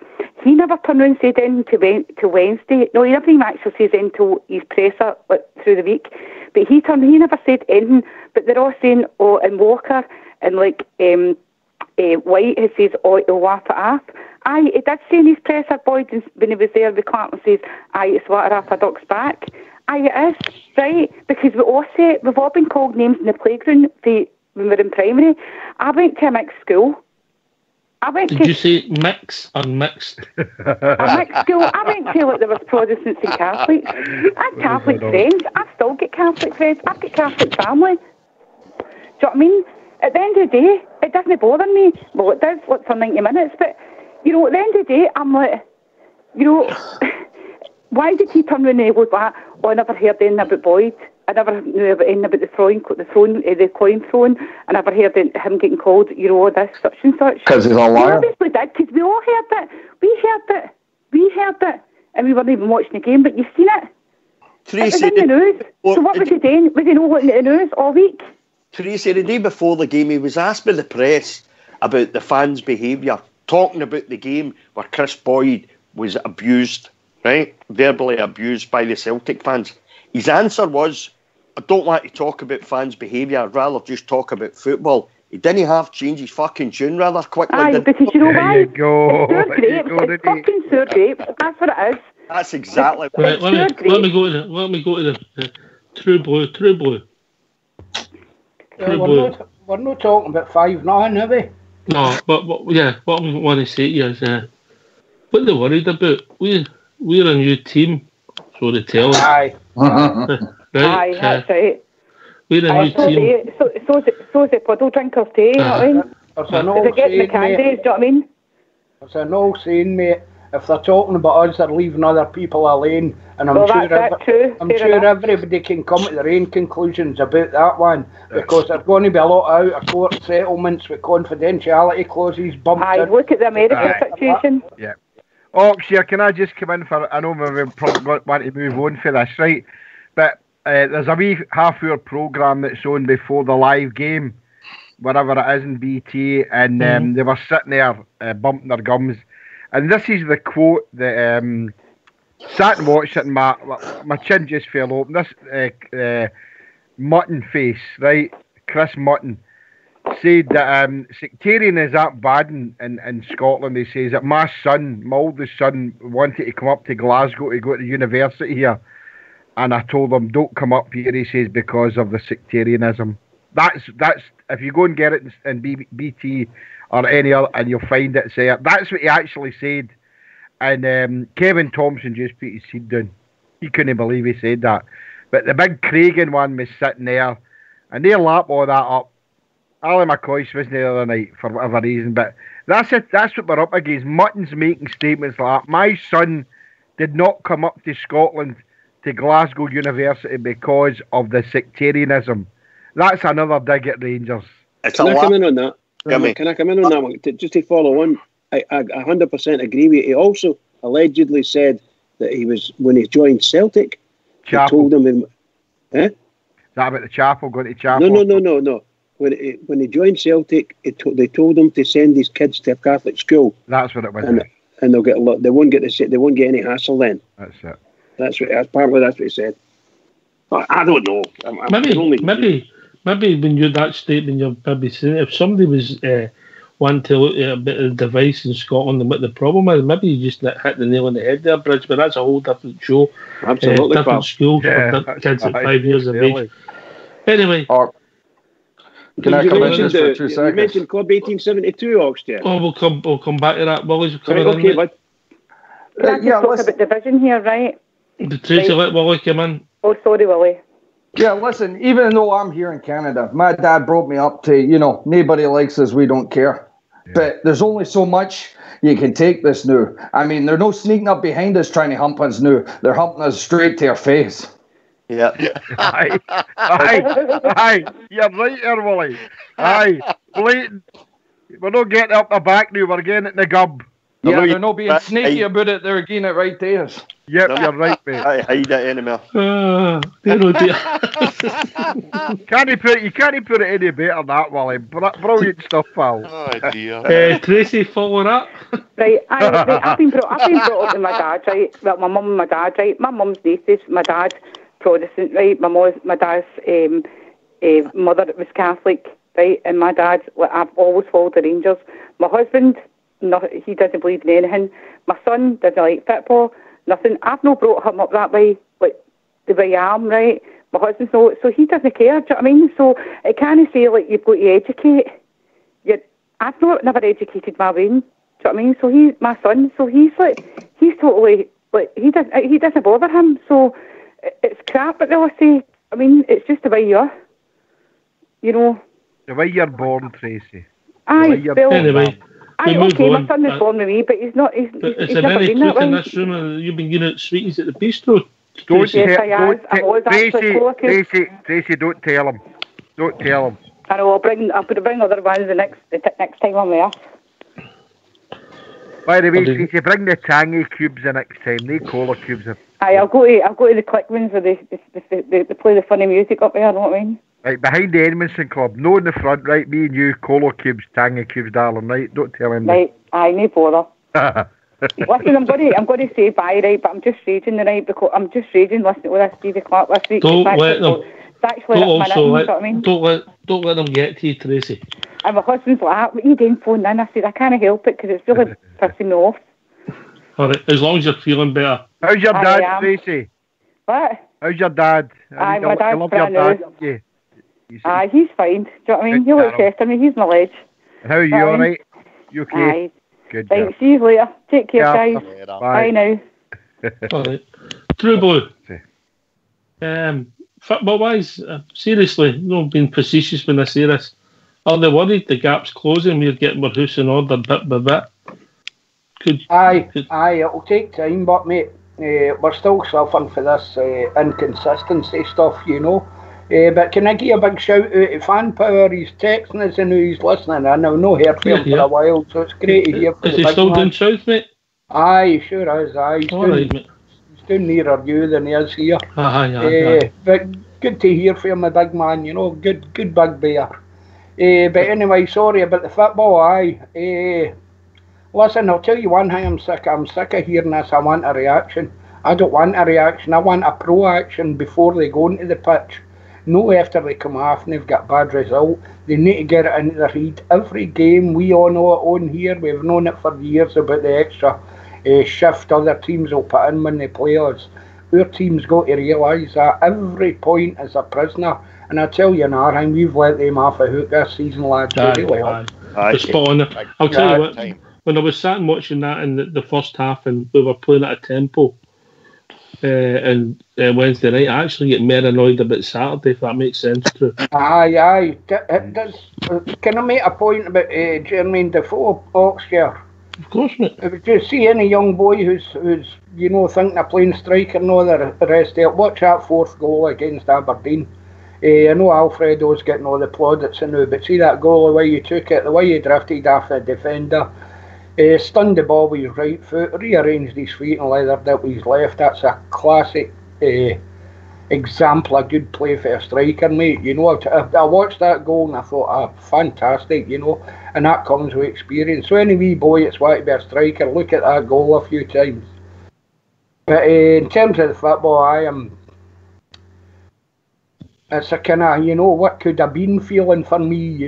He never turned around and said anything to Wednesday. No, he never even actually says anything to his presser through the week. But he never said anything. But they're all saying, and Walker and like White has says, he'll laugh it off. Aye, he did say in his presser, Boyd, when he was there with Clark, says, it's water off a duck's back. Aye, it is, right? Because we've all been called names in the playground when we were in primary. I went to a mixed school. Did you say mix or mixed? A mixed school. I went to there was Protestants and Catholics. I had Catholic friends. I still get Catholic friends. I've got Catholic family. Do you know what I mean? At the end of the day, it doesn't bother me. Well, it does, for 90 minutes. But, at the end of the day, I'm like, why did he turn around and go back? I never heard anything about Boyd. I never knew anything about the coin throwing. I never heard him getting called, this, such and such. Because he's a liar. We obviously did, because we all heard it. We heard it. And we weren't even watching the game, but you've seen it. It was in the news. So what was he doing? Was he not looking at the news all week? Tracy, the day before the game, he was asked by the press about the fans' behaviour, talking about the game where Chris Boyd was abused, right? Verbally abused by the Celtic fans. His answer was, I don't want to talk about fans' behaviour, I'd rather just talk about football. He didn't have to change his fucking tune rather quickly. Aye, because you know why? There you go. It's fucking sour grapes. That's what it is. That's exactly what it is. Let me go to the True Blue. We're not talking about 5-9, are we? No, but what I want to say to you is what they're worried about. We're a new team, so they tell us. Aye. Right? Aye, that's right. We're a new team. So's the puddle drinkers too, you know what I mean? They're getting the candies, do you know what I mean? There's an old saying, mate, if they're talking about us, they're leaving other people alone. And I'm sure everybody can come to their own conclusions about that one, because there's going to be a lot of out-of-court settlements with confidentiality clauses bumped in. Look at the American situation. Yeah. Oxia, can I just come in for, I know we probably want to move on for this, right? But there's a wee half-hour programme that's on before the live game, wherever it is in BT, and they were sitting there bumping their gums. And this is the quote that sat and watched it, and my chin just fell open. This Mutton face, right? Chris Mutton said that sectarian is that bad in Scotland. He says that my oldest son, wanted to come up to Glasgow to go to university here, and I told him, don't come up here, he says, because of the sectarianism. That's if you go and get it in BT or any other, and you'll find it there. That's what he actually said. And Kevin Thompson just put his head down. He couldn't believe he said that. But the big Craigan one was sitting there, and they lap all that up. Ali McCoy wasn't there the other night for whatever reason, but that's it. That's what we're up against. Mutton's making statements like that. My son did not come up to Scotland to Glasgow University because of the sectarianism. That's another dig at Rangers. Can I come in on that? Can I come in on that one? Just to follow on, I 100% agree with you. He also allegedly said that he was, when he joined Celtic, Chapel. They told him... Is that about the chapel, going to chapel? No. When he joined Celtic, they told him to send his kids to a Catholic school. That's what it was. And they'll get a lot. They won't get any hassle then. That's it. That's what he said. But I don't know. Maybe when you're that statement, you're maybe saying if somebody was want to look at a bit of the device in Scotland and what the problem is. Maybe you just hit the nail on the head there, Bridge, but that's a whole different show. Absolutely, different schools for kids at 5 years of age. Anyway. Can I come in just for 2 seconds? You mentioned Club 1872, Oxford. Oh, we'll come back to that. Willie's coming right, okay, in. bud. Can I talk about division here, right? Tracy, let Willie come in. Oh, sorry, Willie. Yeah, listen, even though I'm here in Canada, my dad brought me up to, nobody likes us, we don't care. Yeah. But there's only so much you can take this now. I mean, they're no sneaking up behind us trying to hump us now. They're humping us straight to our face. Yeah. Aye. You're right there, Willie. Aye. Blatant. We're not getting up the back now, we're getting it in the gub. Yeah, they're not being sneaky about it, they're getting it right there. Yep, you're right, mate. I hide it anymore. You can't put it any better than that, Willie. Brilliant stuff, pal. Oh dear. Tracy, follow up. Right, I've been brought up with my dad, right? Well, my mum and my dad, right? My mum's atheist, my dad's Protestant, right? My dad's mother was Catholic, right? And my dad, I've always followed the Rangers. My husband, he doesn't believe in anything. My son doesn't like football, nothing. I've not brought him up that way, like the way I am, right? My husband's not, so he doesn't care, do you know what I mean? So it can't say, like, you've got to educate. I've never educated my brain, do you know what I mean? So he's my son, so he's totally, like, he doesn't bother him, so it's crap, but they'll say, I mean, it's just the way you are, The way you're born, Tracy. Anyway, okay, my son was born with me, but he's not. He's never been that way. In this room, you've been getting out sweeties at the bistro. Tracy, don't tell him. Don't tell him. I know. I'll bring other ones the next time I'm there. By the way, Tracy, bring the tangy cubes the next time. They cola cubes. I'll go to the click ones where they play the funny music up there. You know what I mean? Right, behind the Edmondson Club, no in the front, right? Me and you, Colo cubes, Tangy cubes, darling, right? Don't tell him. Right, no bother. Listen, I'm going to say bye, right? But I'm just raging tonight because I'm just raging listening to this Stevie Clark this week. Don't let them. Don't let them get to you, Tracy. And my husband's like, "What are you doing phoning in?" I said, "I can't help it because it's really pissing me off." All right, as long as you're feeling better. How's your dad, Tracy? What? How's your dad? My dad's brand new. Yeah. He's fine. Do you know what I mean? He looks after me. He's my ledge. How are you, alright? You okay? Aye. Good. Right, see you later. Take care, guys. Bye now. Alright. True Blue. Football-wise, seriously, not being facetious when I say this, are they worried the gap's closing, we're getting our house in order bit by bit? Aye, it'll take time, but mate, we're still suffering for this inconsistency stuff, but can I give a big shout out to Fan Power? He's texting us and he's listening in. I've not heard from him for a while, so it's great to hear from Is he still down south, mate? Aye, he sure is. Aye, he's down nearer you than he is here. Aye. But good to hear from my big man, good big bear. But anyway, sorry about the football, aye. Listen, I'll tell you one thing I'm sick of hearing this. I want a reaction. I don't want a reaction, I want a pro-action before they go into the pitch. No after they come off and they've got a bad result. They need to get it into their head. Every game, we all know it on here, we've known it for years about the extra shift other teams will put in when they play us. Our team's got to realise that every point is a prisoner. And I tell you now, we've let them off a hook this season, lads. Spot on. I'll tell you what, when I was sat and watching that in the first half and we were playing at a tempo and Wednesday night, I actually get more annoyed about Saturday, if that makes sense too. Aye. Can I make a point about Jermaine Defoe, Oxford? Of course, mate. If you see any young boy who's thinking of playing striker and all the rest of it, watch that fourth goal against Aberdeen. I know Alfredo's getting all the plaudits now, but see that goal, the way you took it, the way you drifted off the defender, stunned the ball with his right foot, rearranged his feet and leathered it with his left. That's a classic example of good play for a striker, mate. I watched that goal and I thought, fantastic, and that comes with experience. So any wee boy that's wanting to be a striker, look at that goal a few times. But in terms of the football, it's a kind of, what could have been feeling for me,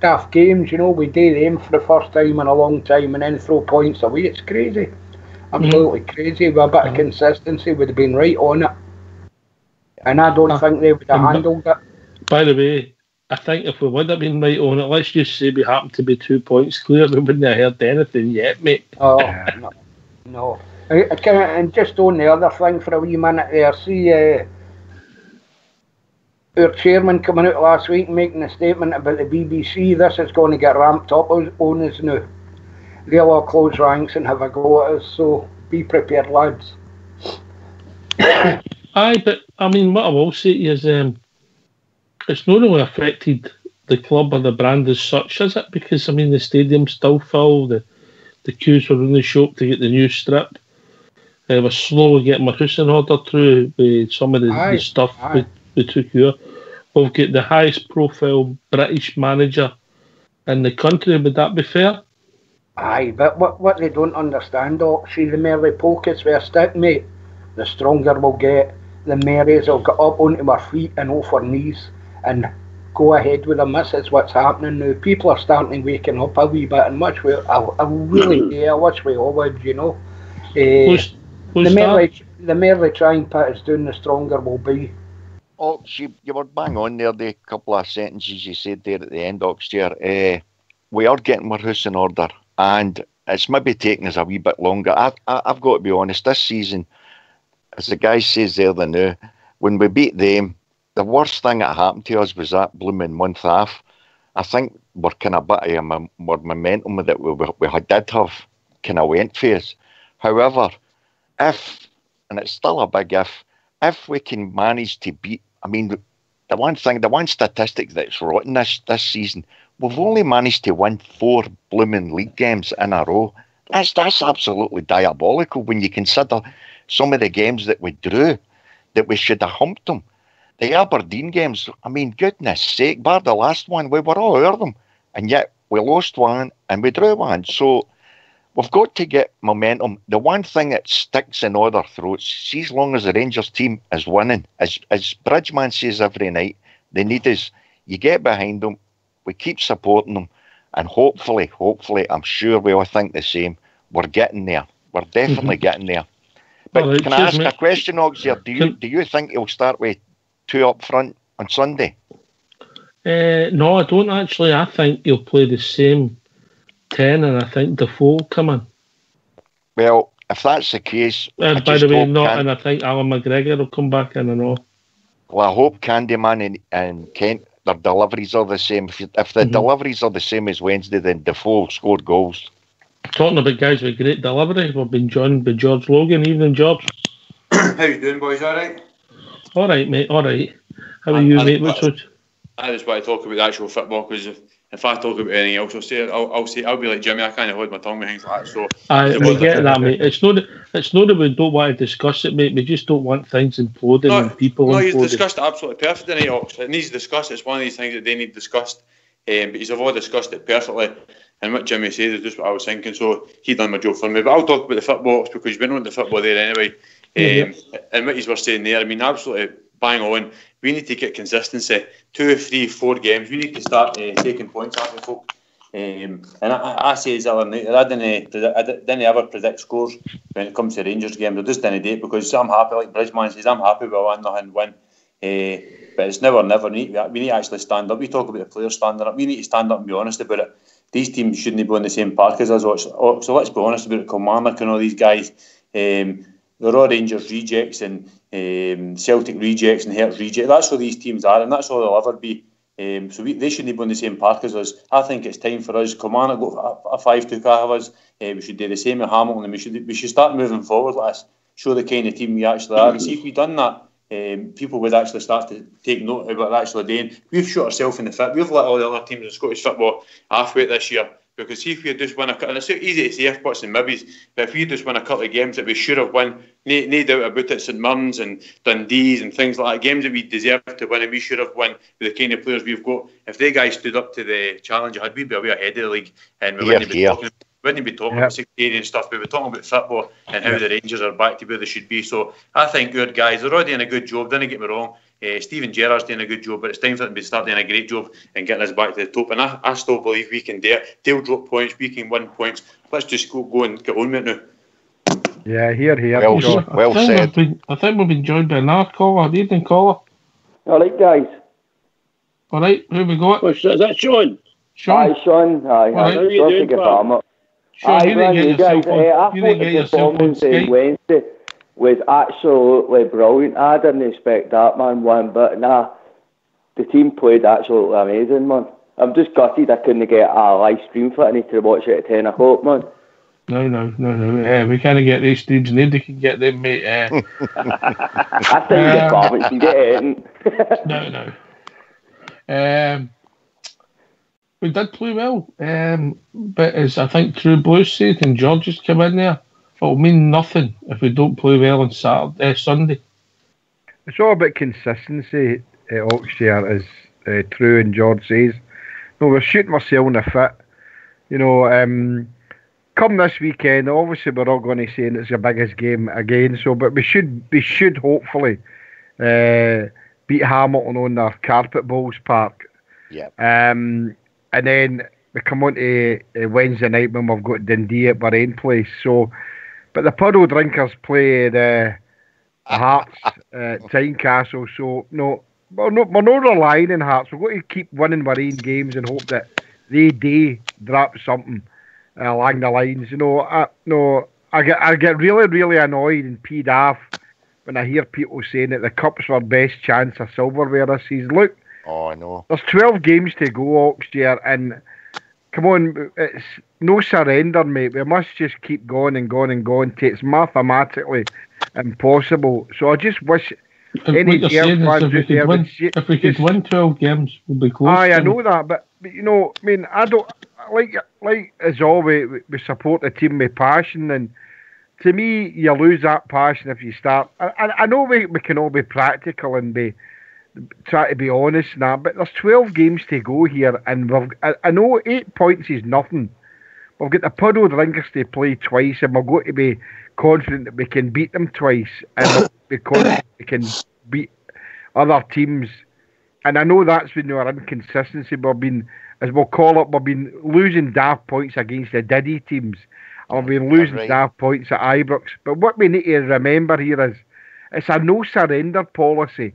daft games, you know, we do them for the first time in a long time and then throw points away. It's crazy. Absolutely crazy. With a bit of consistency, would have been right on it. And I don't think they would have handled it. By the way, I think if we would have been right on it, let's just say we happened to be 2 points clear, we wouldn't have heard anything yet, mate. Oh, no. And just on the other thing for a wee minute there, see our chairman coming out last week making a statement about the BBC. This is going to get ramped up on us now. They'll all close ranks and have a go at us, so be prepared, lads. Aye, but I mean, what I will say is it's not really affected the club or the brand as such, is it? Because, I mean, the stadium's still full, the queues were in the shop to get the new strip. We're slowly getting my house in order through with some of the stuff we took here. We've got the highest profile British manager in the country, would that be fair? Aye, but what they don't understand, see, the more they poke us with a stick, mate, the stronger we'll get, the Marys will get up onto our feet and off our knees and go ahead with them. This is what's happening now. People are starting waking up a wee bit, and much I really do. I wish we all would, you know. The more they try and put us down, the stronger we'll be. Oh, you were bang on there, the couple of sentences you said there at the end, Oxtear. We are getting our house in order, and it's maybe taking us a wee bit longer. I've got to be honest, this season, as the guy says there the now, when we beat them, the worst thing that happened to us was that blooming month half. I think we're kind of a bit of more momentum that we did have kind of went for us. However, if, and it's still a big if we can manage to beat, I mean, the one statistic that's rotten this season, we've only managed to win 4 blooming league games in a row. That's absolutely diabolical when you consider some of the games that we drew, that we should have humped them. The Aberdeen games, I mean, goodness sake, bar the last one, we were all over them. And yet we lost one and we drew one. So we've got to get momentum. The one thing that sticks in all their throats, see, as long as the Rangers team is winning, as Bridgman says every night, they need us. You get behind them, we keep supporting them, and hopefully, I'm sure we all think the same. We're getting there. We're definitely getting there. But can I ask a question, Oxy? Do you think he'll start with 2 up front on Sunday? No, I don't actually. I think he'll play the same 10, and I think Defoe will come in. Well, if that's the case, by the way, and I think Alan McGregor will come back in and all. Well, I hope Candyman and Kent, their deliveries are the same. If the deliveries are the same as Wednesday, then Defoe scored goals. Talking about guys with great delivery, we've been joined by George Logan. Evening, George. How you doing, boys? All right? All right, mate. All right. How are you, mate? I just want to talk about the actual football, because if I talk about anything else, I'll be like Jimmy. I can't hold my tongue with things like that. So we get that, mate. It's not that we don't want to discuss it, mate. We just don't want things imploding and people. No, imploding. You've discussed it absolutely perfectly, tonight, Ox. It needs discussed. It's one of these things that they need discussed. But he's all discussed it perfectly. And what Jimmy said is just what I was thinking. So he done my job for me. But I'll talk about the football, because you've been on the football there anyway. And what you were saying there, I mean, absolutely bang on. We need to get consistency. 2, 3, 4 games. We need to start taking points out of folk. And I say as other night, I didn't ever predict scores when it comes to Rangers games. I just didn't do it, because I'm happy, like Bridgman says, I'm happy with 1-0 win. But it's never. We need to actually stand up. We talk about the players standing up. We need to stand up and be honest about it. These teams shouldn't be on the same park as us. So let's be honest about it. Kilmarnock and all these guys. They're all Rangers rejects and Celtic rejects and Hearts rejects. That's what these teams are, and that's all they'll ever be. So they shouldn't be on the same park as us. I think it's time for us. Kilmarnock got a 5-2 car of us. We should do the same with Hamilton, and we should start moving forward. Let's show the kind of team we actually are. And see if we've done that, people would actually start to take note of what they're actually doing. We've shot ourselves in the foot. We've let all the other teams in Scottish football halfway this year. Because see if we just win a couple, and it's so easy to say if buts and maybes, but if we just win a couple of games that we should have won, no doubt about it, St Mirren's and Dundee's and things like that, games that we deserve to win and we should have won with the kind of players we've got. If they guys stood up to the challenge I had, we'd be away ahead of the league, and we wouldn't be talking about security and stuff, but we're talking about football and how the Rangers are back to where they should be. So I think good guys, they're already doing a good job, don't get me wrong. Steven Gerrard's doing a good job, but it's time for them to start doing a great job and getting us back to the top. And I still believe we can do it. They'll drop points, we can win points. Let's just go and get on with it now. Yeah, here. Well said. I think we've been joined by another caller. Good evening, caller. All right, guys. All right, who we got? Is that Sean? Sean. Hi, Sean. Hi. How are you doing, pal? Sean, you didn't get yourself on. I You didn't get yourself on Skype. Wednesday was absolutely brilliant. I didn't expect that, man, one bit. Nah, the team played absolutely amazing, man. I'm just gutted I couldn't get a live stream for it. I need to watch it at 10 o'clock, man. No. We can't get these streams. Nobody can get them, mate. I think the department can get it. No. We did play well, but as I think True Blues said, and George has come in there, it'll mean nothing if we don't play well on Sunday. It's all about consistency at Oxshire, as True and George says. No, we're shooting ourselves in the foot. You know, come this weekend, obviously we're all going to say it's the biggest game again. So, but we should hopefully beat Hamilton on their Carpet Bowls Park. Yeah. And then we come on to Wednesday night when we've got Dundee at Bahrain Place. So, but the Puddle Drinkers play the Hearts at Tynecastle. So no, we're not relying on Hearts. We've got to keep winning Bahrain games and hope that they drop something along the lines. You know, I get really, really annoyed and peed off when I hear people saying that the Cup's our best chance of silverware this season. Look. Oh, I know. There's 12 games to go, Oxshire, and come on, it's no surrender, mate. We must just keep going and going and going. It's mathematically impossible. So I just wish any fans out there would if we could win 12 games, we'll be close. I know that, but you know, I mean, I don't like as always. We support the team with passion, and to me, you lose that passion if you start. I know we can all be practical and try to be honest now, but there's 12 games to go here, and I know 8 points is nothing. We've got the Puddle Drinkers to play twice, and we're going to be confident that we can beat them twice, and we can beat other teams. And I know that's been our inconsistency. We've been, as we'll call it, we've been losing daft points against the Diddy teams, and we've been losing daft points at Ibrox. But what we need to remember here is it's a no surrender policy.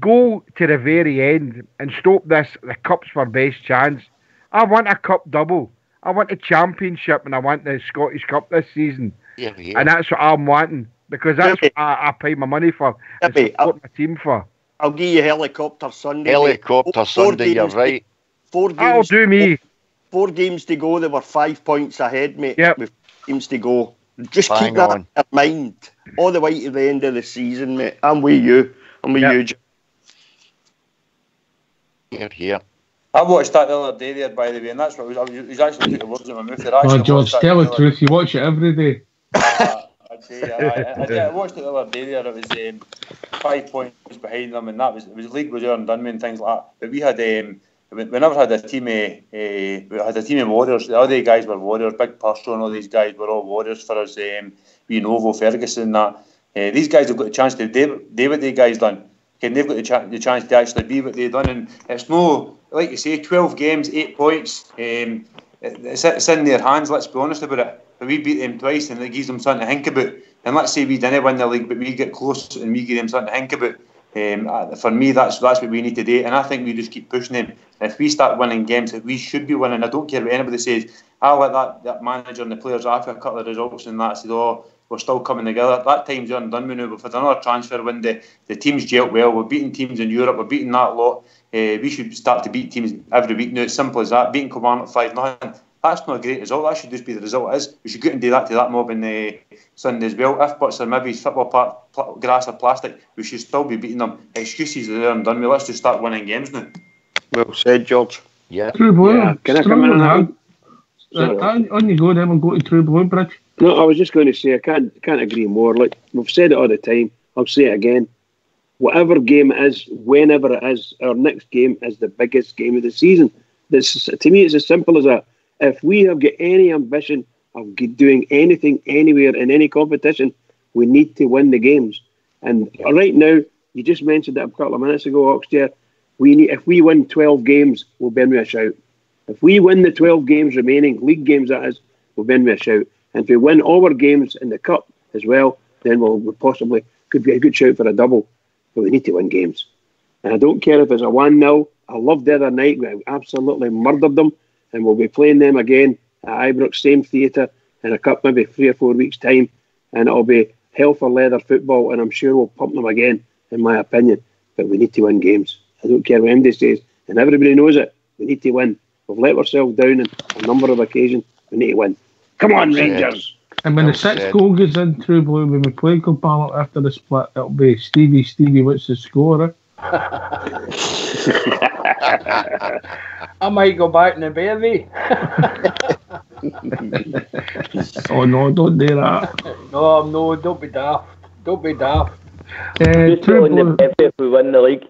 Go to the very end and stop this. The Cup's for best chance. I want a Cup double. I want a championship, and I want the Scottish Cup this season. Yeah. And that's what I'm wanting, because that's what I pay my money for. And support my team for. I'll give you helicopter Sunday. Helicopter Sunday, you're right. 4 games. That'll do me. 4 games to go. They were 5 points ahead, mate. Yep. With games to go. Just keep that in mind all the way to the end of the season, mate. I'm with you. You. Here. I watched that the other day there, by the way, and that's what I was actually put the words in my mouth there. Oh, George, tell the truth. You watch it every day. I watched it the other day there. It was 5 points behind them, and it was league was and done and things like that. But we had we never had a team of warriors. The other guys were warriors. Big Purcell and all these guys were all warriors for us. We Novo Ferguson. These guys have got a chance to do what they guys done. Okay, they've got the chance to actually be what they've done, and it's no, like you say, 12 games, 8 points. It's in their hands. Let's be honest about it. But we beat them twice, and it gives them something to think about. And let's say we didn't win the league, but we get close and we give them something to think about. For me, that's what we need to do, and I think we just keep pushing them. And if we start winning games that we should be winning, I don't care what anybody says. I'll let that manager and the players after a couple of results and that say, "Oh, we're still coming together." That time's done with now. We've had another transfer window. The team's gelled well. We're beating teams in Europe. We're beating that lot. We should start to beat teams every week now. It's simple as that. Beating Kilmarnock 5-0. That's not a great result. That should just be the result it is. We should go and do that to that mob in Sunday as well. If Butts or maybe football grass or plastic, we should still be beating them. Excuses are there and done with. Let's just start winning games now. Well said, George. Yeah. True Blue. Yeah. Can I come in on that? On you go then, we'll go to True Blue Bridge. No, I was just going to say, I can't agree more. Like, we've said it all the time. I'll say it again. Whatever game it is, whenever it is, our next game is the biggest game of the season. To me, it's as simple as that. If we have got any ambition of doing anything, anywhere, in any competition, we need to win the games. And right now, You just mentioned it a couple of minutes ago, Oxtear. If we win 12 games, we'll be in with a shout. If we win the 12 games remaining, league games that is, we'll be in with a shout. And if we win all our games in the cup as well, then we'll possibly could be a good shout for a double. But we need to win games. And I don't care if it's a 1-0. I loved the other night. We absolutely murdered them. And we'll be playing them again at Ibrox, same theatre, in a cup maybe 3 or 4 weeks' time. And it'll be hell for leather football. And I'm sure we'll pump them again, in my opinion. But we need to win games. I don't care what anybody says. And everybody knows it. We need to win. We've let ourselves down on a number of occasions. We need to win. Come on, Rangers! And when the 6th goal goes in, True Blue, when we play Kilmarnock after the split, it'll be Stevie, what's the score? I might go back in the bevy. Oh no, don't do that. No, don't be daft. Don't be daft. Just True in the Blue. bevy if we win the league.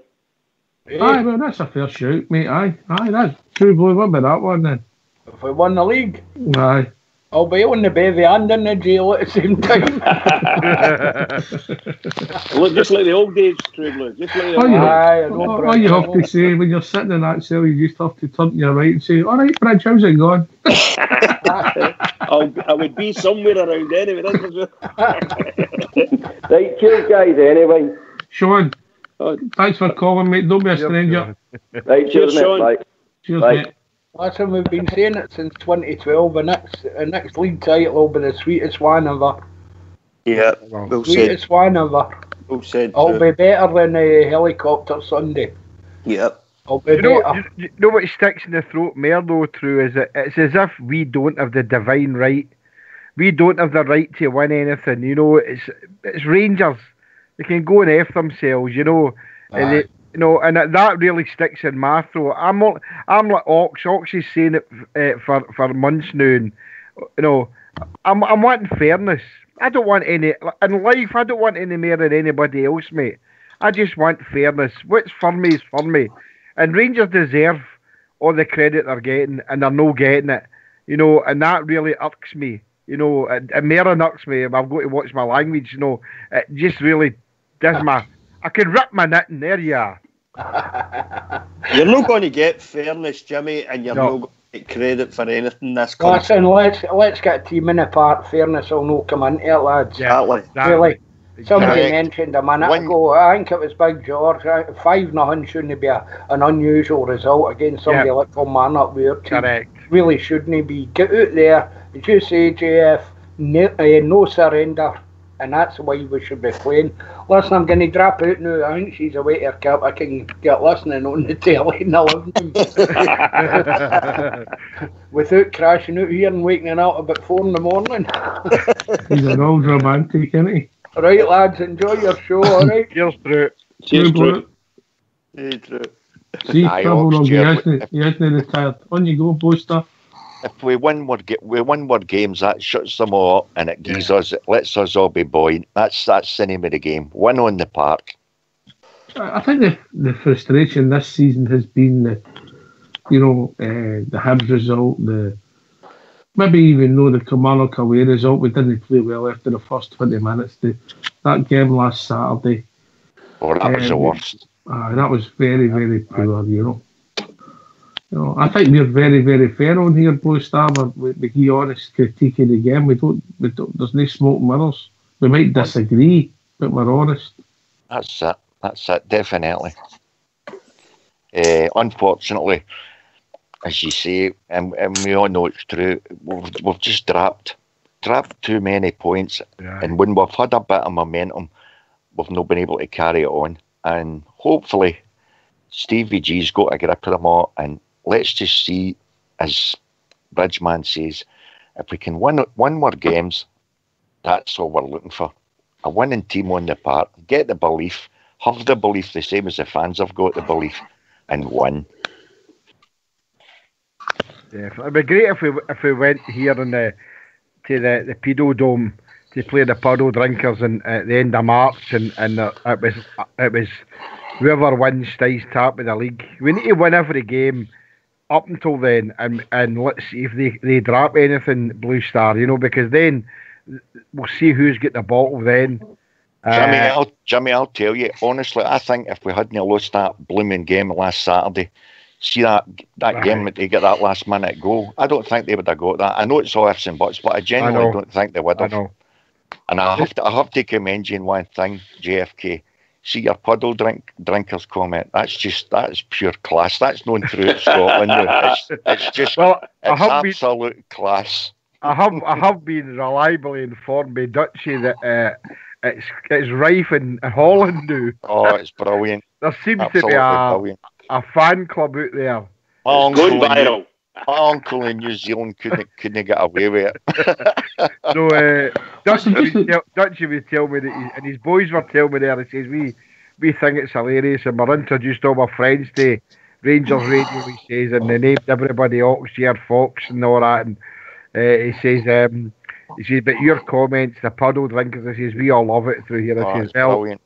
Aye, well, that's a fair shout, mate. Aye, that's True Blue. What about that one then? If we win the league, Aye. I'll be on the bevy and in the jail at the same time. Look, just like the old days, True Blue. Just like the old All you have to say when you're sitting in that cell, you just have to turn to your right and say, "All right, Bridge, how's it going?" I would be somewhere around anyway. That's for sure. Right, cheers, guys. Anyway, Sean, thanks for calling, mate. Don't be a stranger. right, cheers, mate. Sean. Bye. Cheers, Bye. mate. Listen, we've been saying it since 2012. The next league title will be the sweetest one ever. Yeah, well said. Sweetest one ever. Well said. It'll be better than the helicopter Sunday. Yep. It'll be better. You know what sticks in the throat more though, True, is that it's as if we don't have the divine right. We don't have the right to win anything. You know, it's Rangers. They can go and F themselves, you know. And and that really sticks in my throat. I'm like Ox. Ox is saying it for months now. And, you know, I'm wanting fairness. I don't want any in life. I don't want any more than anybody else, mate. I just want fairness. What's for me is for me. And Rangers deserve all the credit they're getting, and they're not getting it. You know, and that really irks me. You know, and more than irks me. I've got to watch my language. You know, it just really does my. I can rip my knitting. There you are. You're not going to get fairness, Jimmy, and you're not going to get credit for anything this country. Listen, let's get a team in apart. Fairness will not come into it, lads. Exactly. Really. Somebody Correct. mentioned a minute ago, I think it was Big George, 5-0 shouldn't be an unusual result against somebody like Kilmarnock. Correct. Really shouldn't be. Get out there, as you say, JF, no surrender. And that's why we should be playing. Listen, I'm going to drop out now. I think she's away to her cap. I can get listening on the telly in the living room. Without crashing out here and waking up about 4 in the morning. He's an old romantic, isn't he? Right, lads, enjoy your show, alright? Cheers, True. Cheers, True. Hey, True. See, Aye, trouble, Ox, he cheers. hasn't retired. On you go, Boaster. If we win more games, that shuts them all up, and it gives us, it lets us all be buoyant. That's the name of the game. Win on the park. I think the frustration this season has been the Hibs result, maybe even though the Kilmarnock away result, we didn't play well after the first 20 minutes. That game last Saturday. Oh, that was the worst. That was very, very poor, I think we're very, very fair on here, Blue Star. We be honest critiquing the game. We don't. There's no smoke and mirrors. We might disagree, but we're honest. That's it. Definitely. Unfortunately, as you say, and we all know it's true, we've just dropped too many points, and when we've had a bit of momentum, we've not been able to carry it on. And hopefully, Stevie G's got a grip of them all, and let's just see, as Bridgeman says, if we can win more games, that's all we're looking for. A winning team on the park, get the belief, have the belief the same as the fans have got the belief, and win. Yeah, it'd be great if we went here to the Pedo Dome to play the Puddle Drinkers at the end of March, and it was whoever wins stays top of the league. We need to win every game up until then, and let's see if they drop anything, Blue Star, because then we'll see who's got the bottle then. Jimmy, I'll tell you, honestly, I think if we hadn't lost that blooming game last Saturday, see that game that they get that last minute goal, I don't think they would have got that. I know it's all ifs and buts, but I genuinely don't think they would have. And I have to commend you in one thing, JFK. See your puddle drinkers comment. That's pure class. That's known throughout Scotland. It's just absolute class. I have been reliably informed by Dutchie that it's rife in Holland now. Oh, it's brilliant. There seems Absolutely to be a fan club out there. My uncle in New Zealand couldn't get away with it. So Dutchie would tell me that, and his boys were telling me there. He says we think it's hilarious, and we're introduced all my friends to Rangers Radio. He says, and they named everybody Oxyard Fox and all that. And he says, but your comments, the puddle drinkers, he says we all love it through here. He says, brilliant.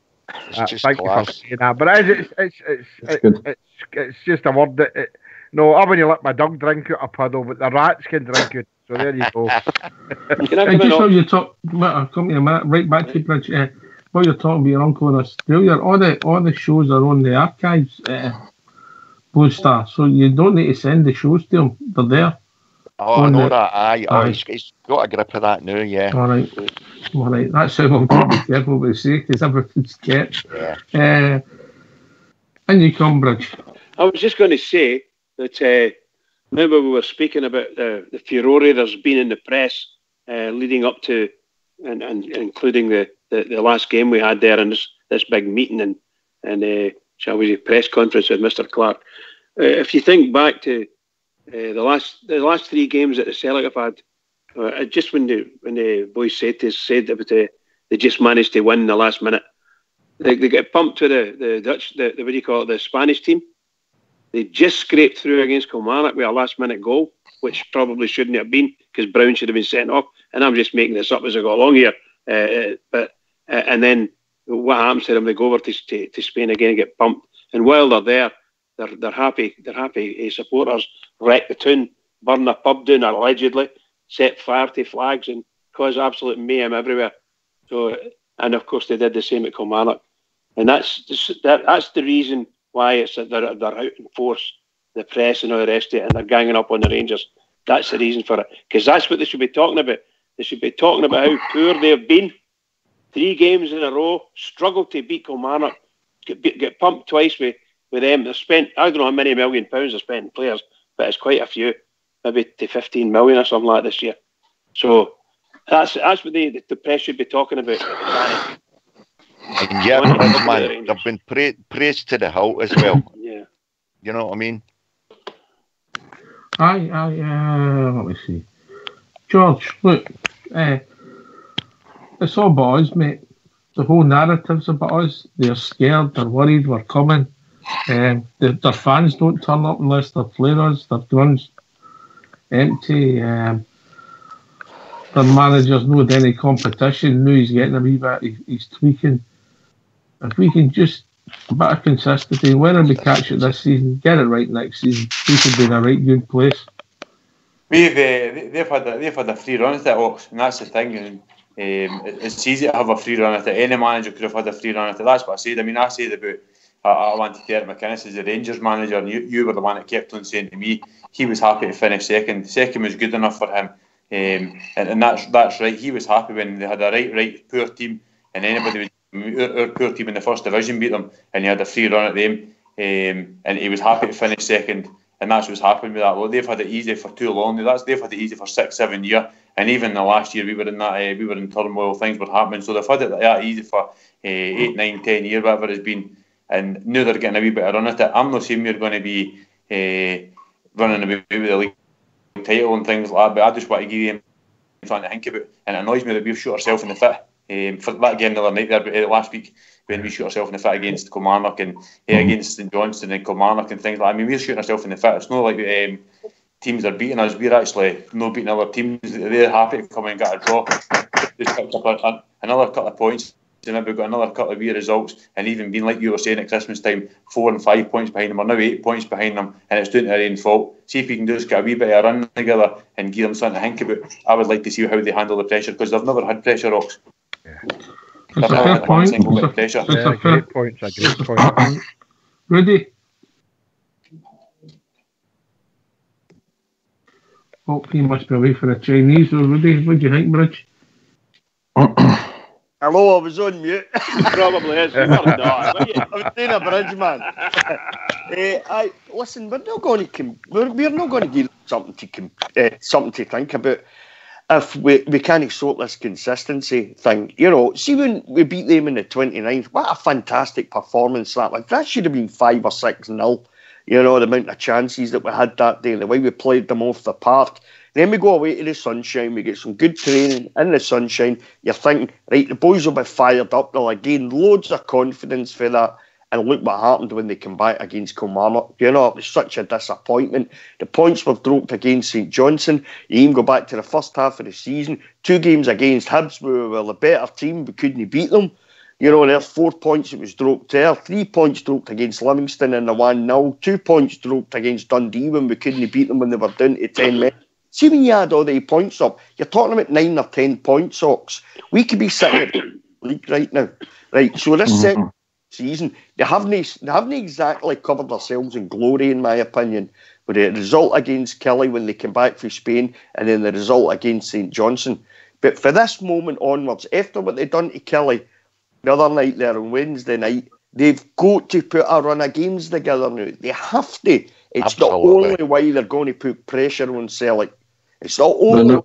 It's just thank class. you for saying that. But it's just a word that. No, I wouldn't let my dog drink out a puddle, but the rats can drink it. So there you go. I'll come to a minute, right back to you, Bridge. While you're talking about your uncle in Australia, all the shows are on the archives, Blue Star, so you don't need to send the shows to them. They're there. Oh, I know that. Aye. He's got a grip of that now, yeah. All right. That's how I'm going to be careful what I say, because everything's kept. Yeah. And you come, Bridge. I was just going to say that remember we were speaking about the furore there's been in the press leading up to and including the last game we had there and this big meeting and shall we say press conference with Mr. Clark. If you think back to the last three games that the Celtic have had, just when the boys said about they just managed to win in the last minute, they get pumped to the Dutch, the what do you call it, the Spanish team. They just scraped through against Kilmarnock with a last-minute goal, which probably shouldn't have been because Brown should have been sent off. And I'm just making this up as I go along here. And then what happens to them? They go over to Spain again and get pumped. And while they're there, they're happy. They're happy. Supporters wreck the town, burn a pub down allegedly, set fire to flags, and cause absolute mayhem everywhere. So, and of course, they did the same at Kilmarnock. And that's the reason why it's that they're out in force, the press and all the rest of it, and they're ganging up on the Rangers. That's the reason for it. Because that's what they should be talking about. They should be talking about how poor they've been. 3 games in a row, struggled to beat Kilmarnock, get pumped twice with them. They've spent, I don't know how many £1 million they've spent in players, but it's quite a few, maybe to 15 million or something like this year. So that's what the press should be talking about. And yeah, man, they've been praised to the hilt as well. Yeah. You know what I mean? Let me see. George, look, it's all about us, mate. The whole narrative's about us. They're scared, they're worried, we're coming. Their fans don't turn up unless they're flares, their grund's empty. Their manager's not any competition. Now he's getting a wee bit, he's tweaking. If we can just a bit of consistency, whether we catch it this season, get it right next season, we could be in a right good place. They've had a free run at it, Ox, and that's the thing. And it's easy to have a free run at it. Any manager could have had a free run at it. That's what I said. I mean, I said about I wanted Derek McInnes as the Rangers manager, and you were the one that kept on saying to me he was happy to finish second. Second was good enough for him, and that's right. He was happy when they had a right poor team, and anybody was. Our poor team in the first division beat them, and he had a free run at them, and he was happy to finish second, and that's what's happened with that. Well, they've had it easy for too long. They've had it easy for 6-7 years, and even the last year we were in that we were in turmoil. Things were happening, so they've had it that easy for 8, 9, 10 years, whatever it's been, and now they're getting a wee bit of run at it. I'm not saying we're going to be running away with the league title and things like that, but I just want to give them something to think about, and it annoys me that we've shot ourselves in the foot. For that game the other night there, last week, when we shoot ourselves in the foot against Kilmarnock and against St Johnstone and Kilmarnock and things like that. I mean, we're shooting ourselves in the foot. It's not like teams are beating us. We're actually not beating other teams. They're happy to come and get a draw. Just picked up another couple of points, and maybe we've got another couple of wee results, and even been, like you were saying at Christmas time, 4 and 5 points behind them. We're now 8 points behind them, and it's down to their own fault. See if we can just get a wee bit of a run together and give them something to think about. I would like to see how they handle the pressure, because they've never had pressure, Ox. That's a fair point. That's a great point. That's a great point. Rudy? Oh, he must be away for a Chinese, or Rudy. What do you think, Bridge? Hello, I was on mute. Probably is. I was doing a bridge, man. Listen, we're not going to we're not going to give something to think about if we can't sort this consistency thing. You know, see when we beat them in the 29th, what a fantastic performance that was. That should have been 5 or 6-0. You know, the amount of chances that we had that day, the way we played them off the park. Then we go away to the sunshine, we get some good training in the sunshine. You're thinking, right, the boys will be fired up, they'll gain loads of confidence for that. And look what happened when they come back against Kilmarnock. You know, it was such a disappointment. The points were dropped against St Johnstone. You even go back to the first half of the season. 2 games against Hibs, we were the better team, we couldn't beat them. You know, there's 4 points that was dropped there. 3 points dropped against Livingston in the 1-0. 2 points dropped against Dundee when we couldn't beat them when they were down to 10 men. See, when you add all the points up, you're talking about 9 or 10 points, Ox. We could be sitting at the league right now. Right, so this second season, they haven't exactly covered themselves in glory, in my opinion, with the result against Kelly when they came back from Spain and then the result against St Johnstone. But for this moment onwards, after what they've done to Kelly the other night there on Wednesday night, they've got to put a run of games together now. They have to. It's the only way they're going to put pressure on Celtic. It's the only way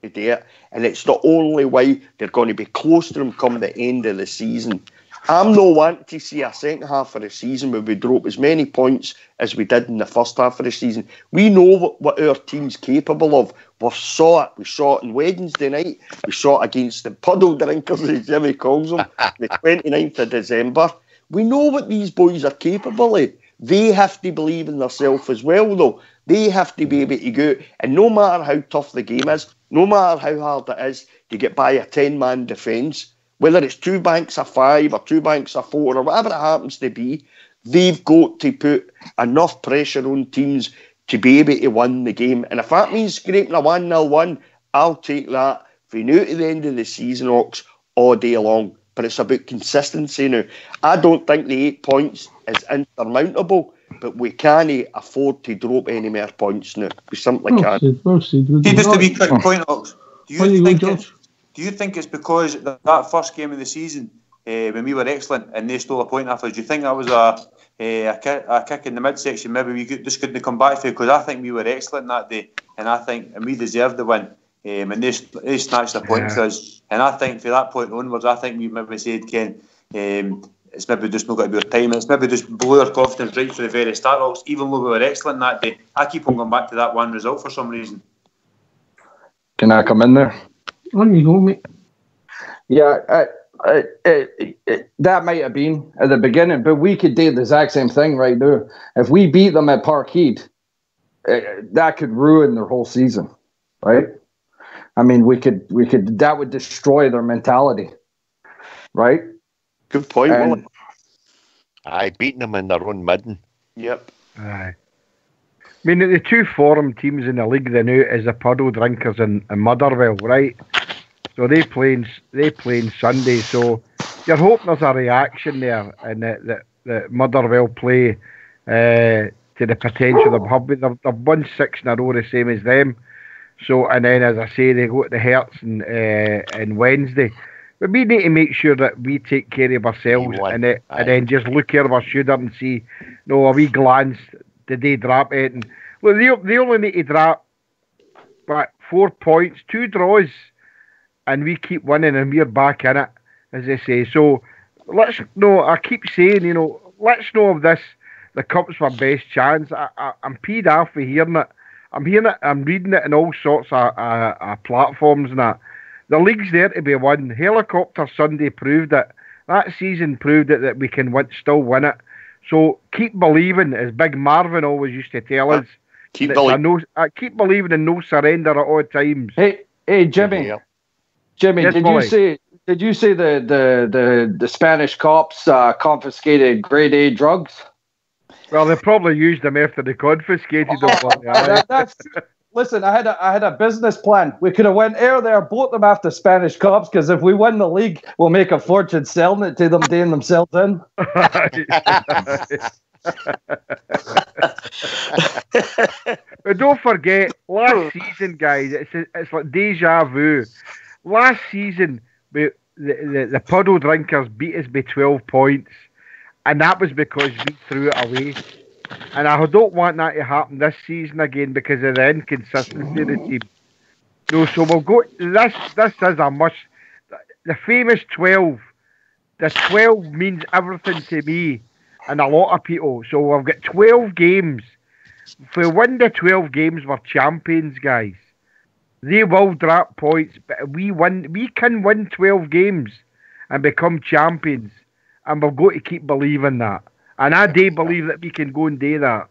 to do it, and it's the only way they're going to be close to them come the end of the season. I'm not wanting to see a second half of the season where we drop as many points as we did in the first half of the season. We know what our team's capable of. We saw it. We saw it on Wednesday night. We saw it against the puddle drinkers, as Jimmy calls them, the 29th of December. We know what these boys are capable of. They have to believe in themselves as well, though. They have to be able to go, and no matter how tough the game is, no matter how hard it is to get by a 10-man defence, whether it's 2 banks of 5 or 2 banks of 4 or whatever it happens to be, they've got to put enough pressure on teams to be able to win the game. And if that means scraping a 1-0 win, I'll take that from now to the end of the season, Ox, all day long. But it's about consistency now. I don't think the 8 points is insurmountable, but we can't afford to drop any more points now. We simply can't. See, just a wee quick point, Ox. Do you think it's because that first game of the season, when we were excellent and they stole a point after, do you think that was a kick in the midsection? Maybe we just couldn't come back for it, because I think we were excellent that day, and we deserved the win. And they snatched the point to us. And I think from that point onwards, I think we maybe said, Ken, it's maybe just not got to be our time. It's maybe just blew our confidence right from the very start. Even though we were excellent that day, I keep on going back to that one result for some reason. Can I come in there? On you go, mate. Yeah, that might have been at the beginning, but we could do the exact same thing right now. If we beat them at Parkhead, that could ruin their whole season, right? I mean, we could. That would destroy their mentality, right? Good point. And, beating them in their own midden. Yep. Aye. I mean, the 2 forum teams in the league now is the Puddle Drinkers and Motherwell, right? So they playing Sunday. So you're hoping there's a reaction there, and that Motherwell play to the potential of Hubby. They've won 6 in a row, the same as them. So, and then, as I say, they go to the Hearts on Wednesday. But we need to make sure that we take care of ourselves and then just look over our shoulder and see, a wee glance, did they drop it? And look, they only need to drop 4 points, 2 draws, and we keep winning and we're back in it, as they say. So, I keep saying, let's know if the Cup's my best chance. I'm peed off for hearing it. I'm hearing it, I'm reading it in all sorts of platforms and that. The league's there to be won. Helicopter Sunday proved it. That season proved it that we can still win it. So keep believing, as Big Marvin always used to tell us. Keep believing and no surrender at all times. Hey, Jimmy. Yes, did you say the Spanish cops confiscated grade A drugs? Well, they probably used them after they confiscated them. Listen, I had a business plan. We could have went there, bought them after Spanish Cups, because if we win the league, we'll make a fortune selling it to them, daying themselves in. But don't forget, last season, guys, it's like deja vu. Last season, the puddle drinkers beat us by 12 points, and that was because we threw it away. And I don't want that to happen this season again because of the inconsistency of the team. No, so we'll go. This is a must. The famous 12. The 12 means everything to me and a lot of people. So we've got 12 games. If we win the 12 games, we're champions, guys. They will drop points, but we can win 12 games and become champions. And we've got to keep believing that. And I do believe that we can go and do that.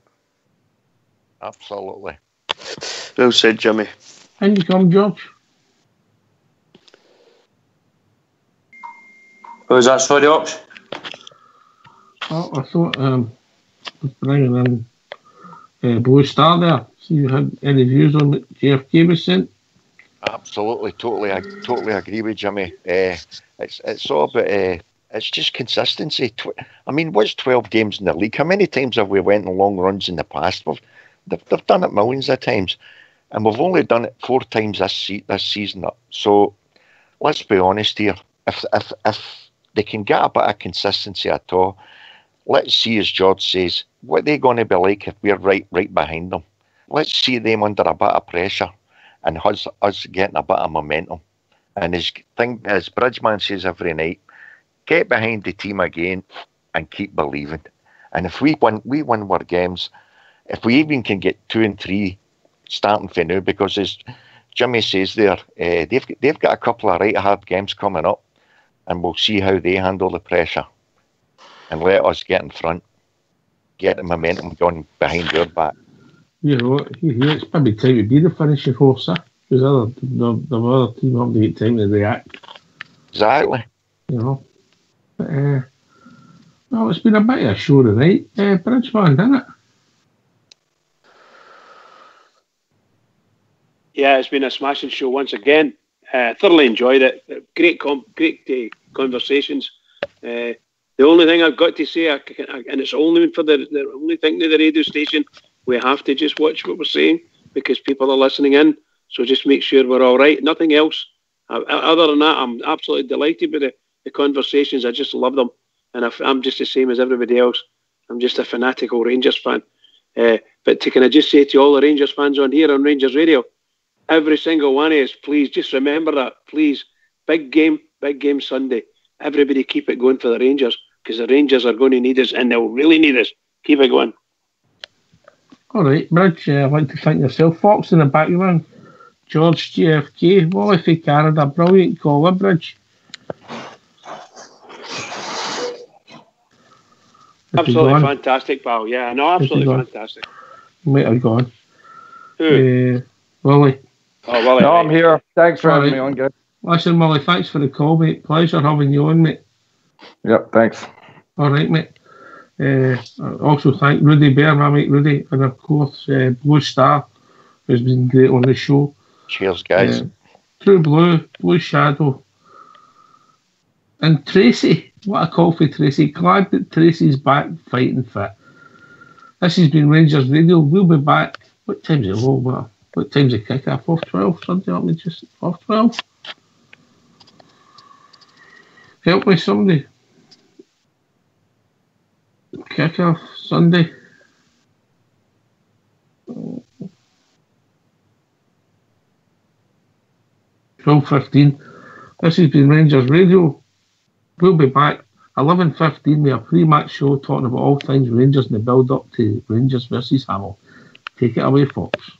Absolutely. Well said, Jimmy. And you come, George. What was that, sorry, Ox? Oh, I thought I was bringing in Blue Star there. See you had any views on what JFK was saying? Absolutely, I totally agree with Jimmy. It's all about it's just consistency. I mean, what's 12 games in the league? How many times have we went on long runs in the past? They've done it millions of times, and we've only done it 4 times this season. So let's be honest here. If they can get a bit of consistency at all, let's see, as George says, what they're going to be like if we're right behind them. Let's see them under a bit of pressure and us getting a bit of momentum. And as Bridgman says every night, get behind the team again and keep believing. And if we win our games, if we even can get 2 and 3 starting for now, because as Jimmy says there, they've got a couple of right hard games coming up, and we'll see how they handle the pressure and let us get in front, get the momentum going behind their back. You know, it's probably time to be the finishing horse, because the other team haven't got time to react. Exactly. You know. But, well, it's been a bit of a show tonight. Bridgman, didn't it? Yeah, it's been a smashing show once again. Thoroughly enjoyed it. Great conversations. The only thing I've got to say, and it's only for the only thing to the radio station, we have to just watch what we're saying because people are listening in. So just make sure we're all right. Nothing else. Other than that, I'm absolutely delighted with the conversations. I just love them. And I'm just the same as everybody else. I'm just a fanatical Rangers fan. But can I just say to all the Rangers fans on here on Rangers Radio, every single one of us, please just remember that. Please, big game Sunday. Everybody keep it going for the Rangers because the Rangers are going to need us and they'll really need us. Keep it going. All right, Bridge, I'd like to thank yourself. Fox in the background. George JFK, Wally for Canada. Brilliant call, Bridge. Absolutely fantastic, pal. Yeah, no, absolutely fantastic. Might have gone. Who? Willie. Oh, Willie. No, I'm here. Thanks for having me on, guys. Listen, Willie, thanks for the call, mate. Pleasure having you on, mate. Yep, thanks. All right, mate. I also thank Rudy Bear, my mate Rudy, and of course Blue Star, who's been great on the show. Cheers, guys. True Blue, Blue Shadow, and Tracy. What a call for Tracy. Glad that Tracy's back fighting fit. This has been Rangers Radio. We'll be back. What time's it? What time's the kick-off? 12? Something like that. Just 12. Help me, somebody. Kick-off Sunday. 12:15. This has been Rangers Radio. We'll be back 11:15 with a pre-match show talking about all things Rangers in the build-up to Rangers versus Hamilton. Take it away, Fox.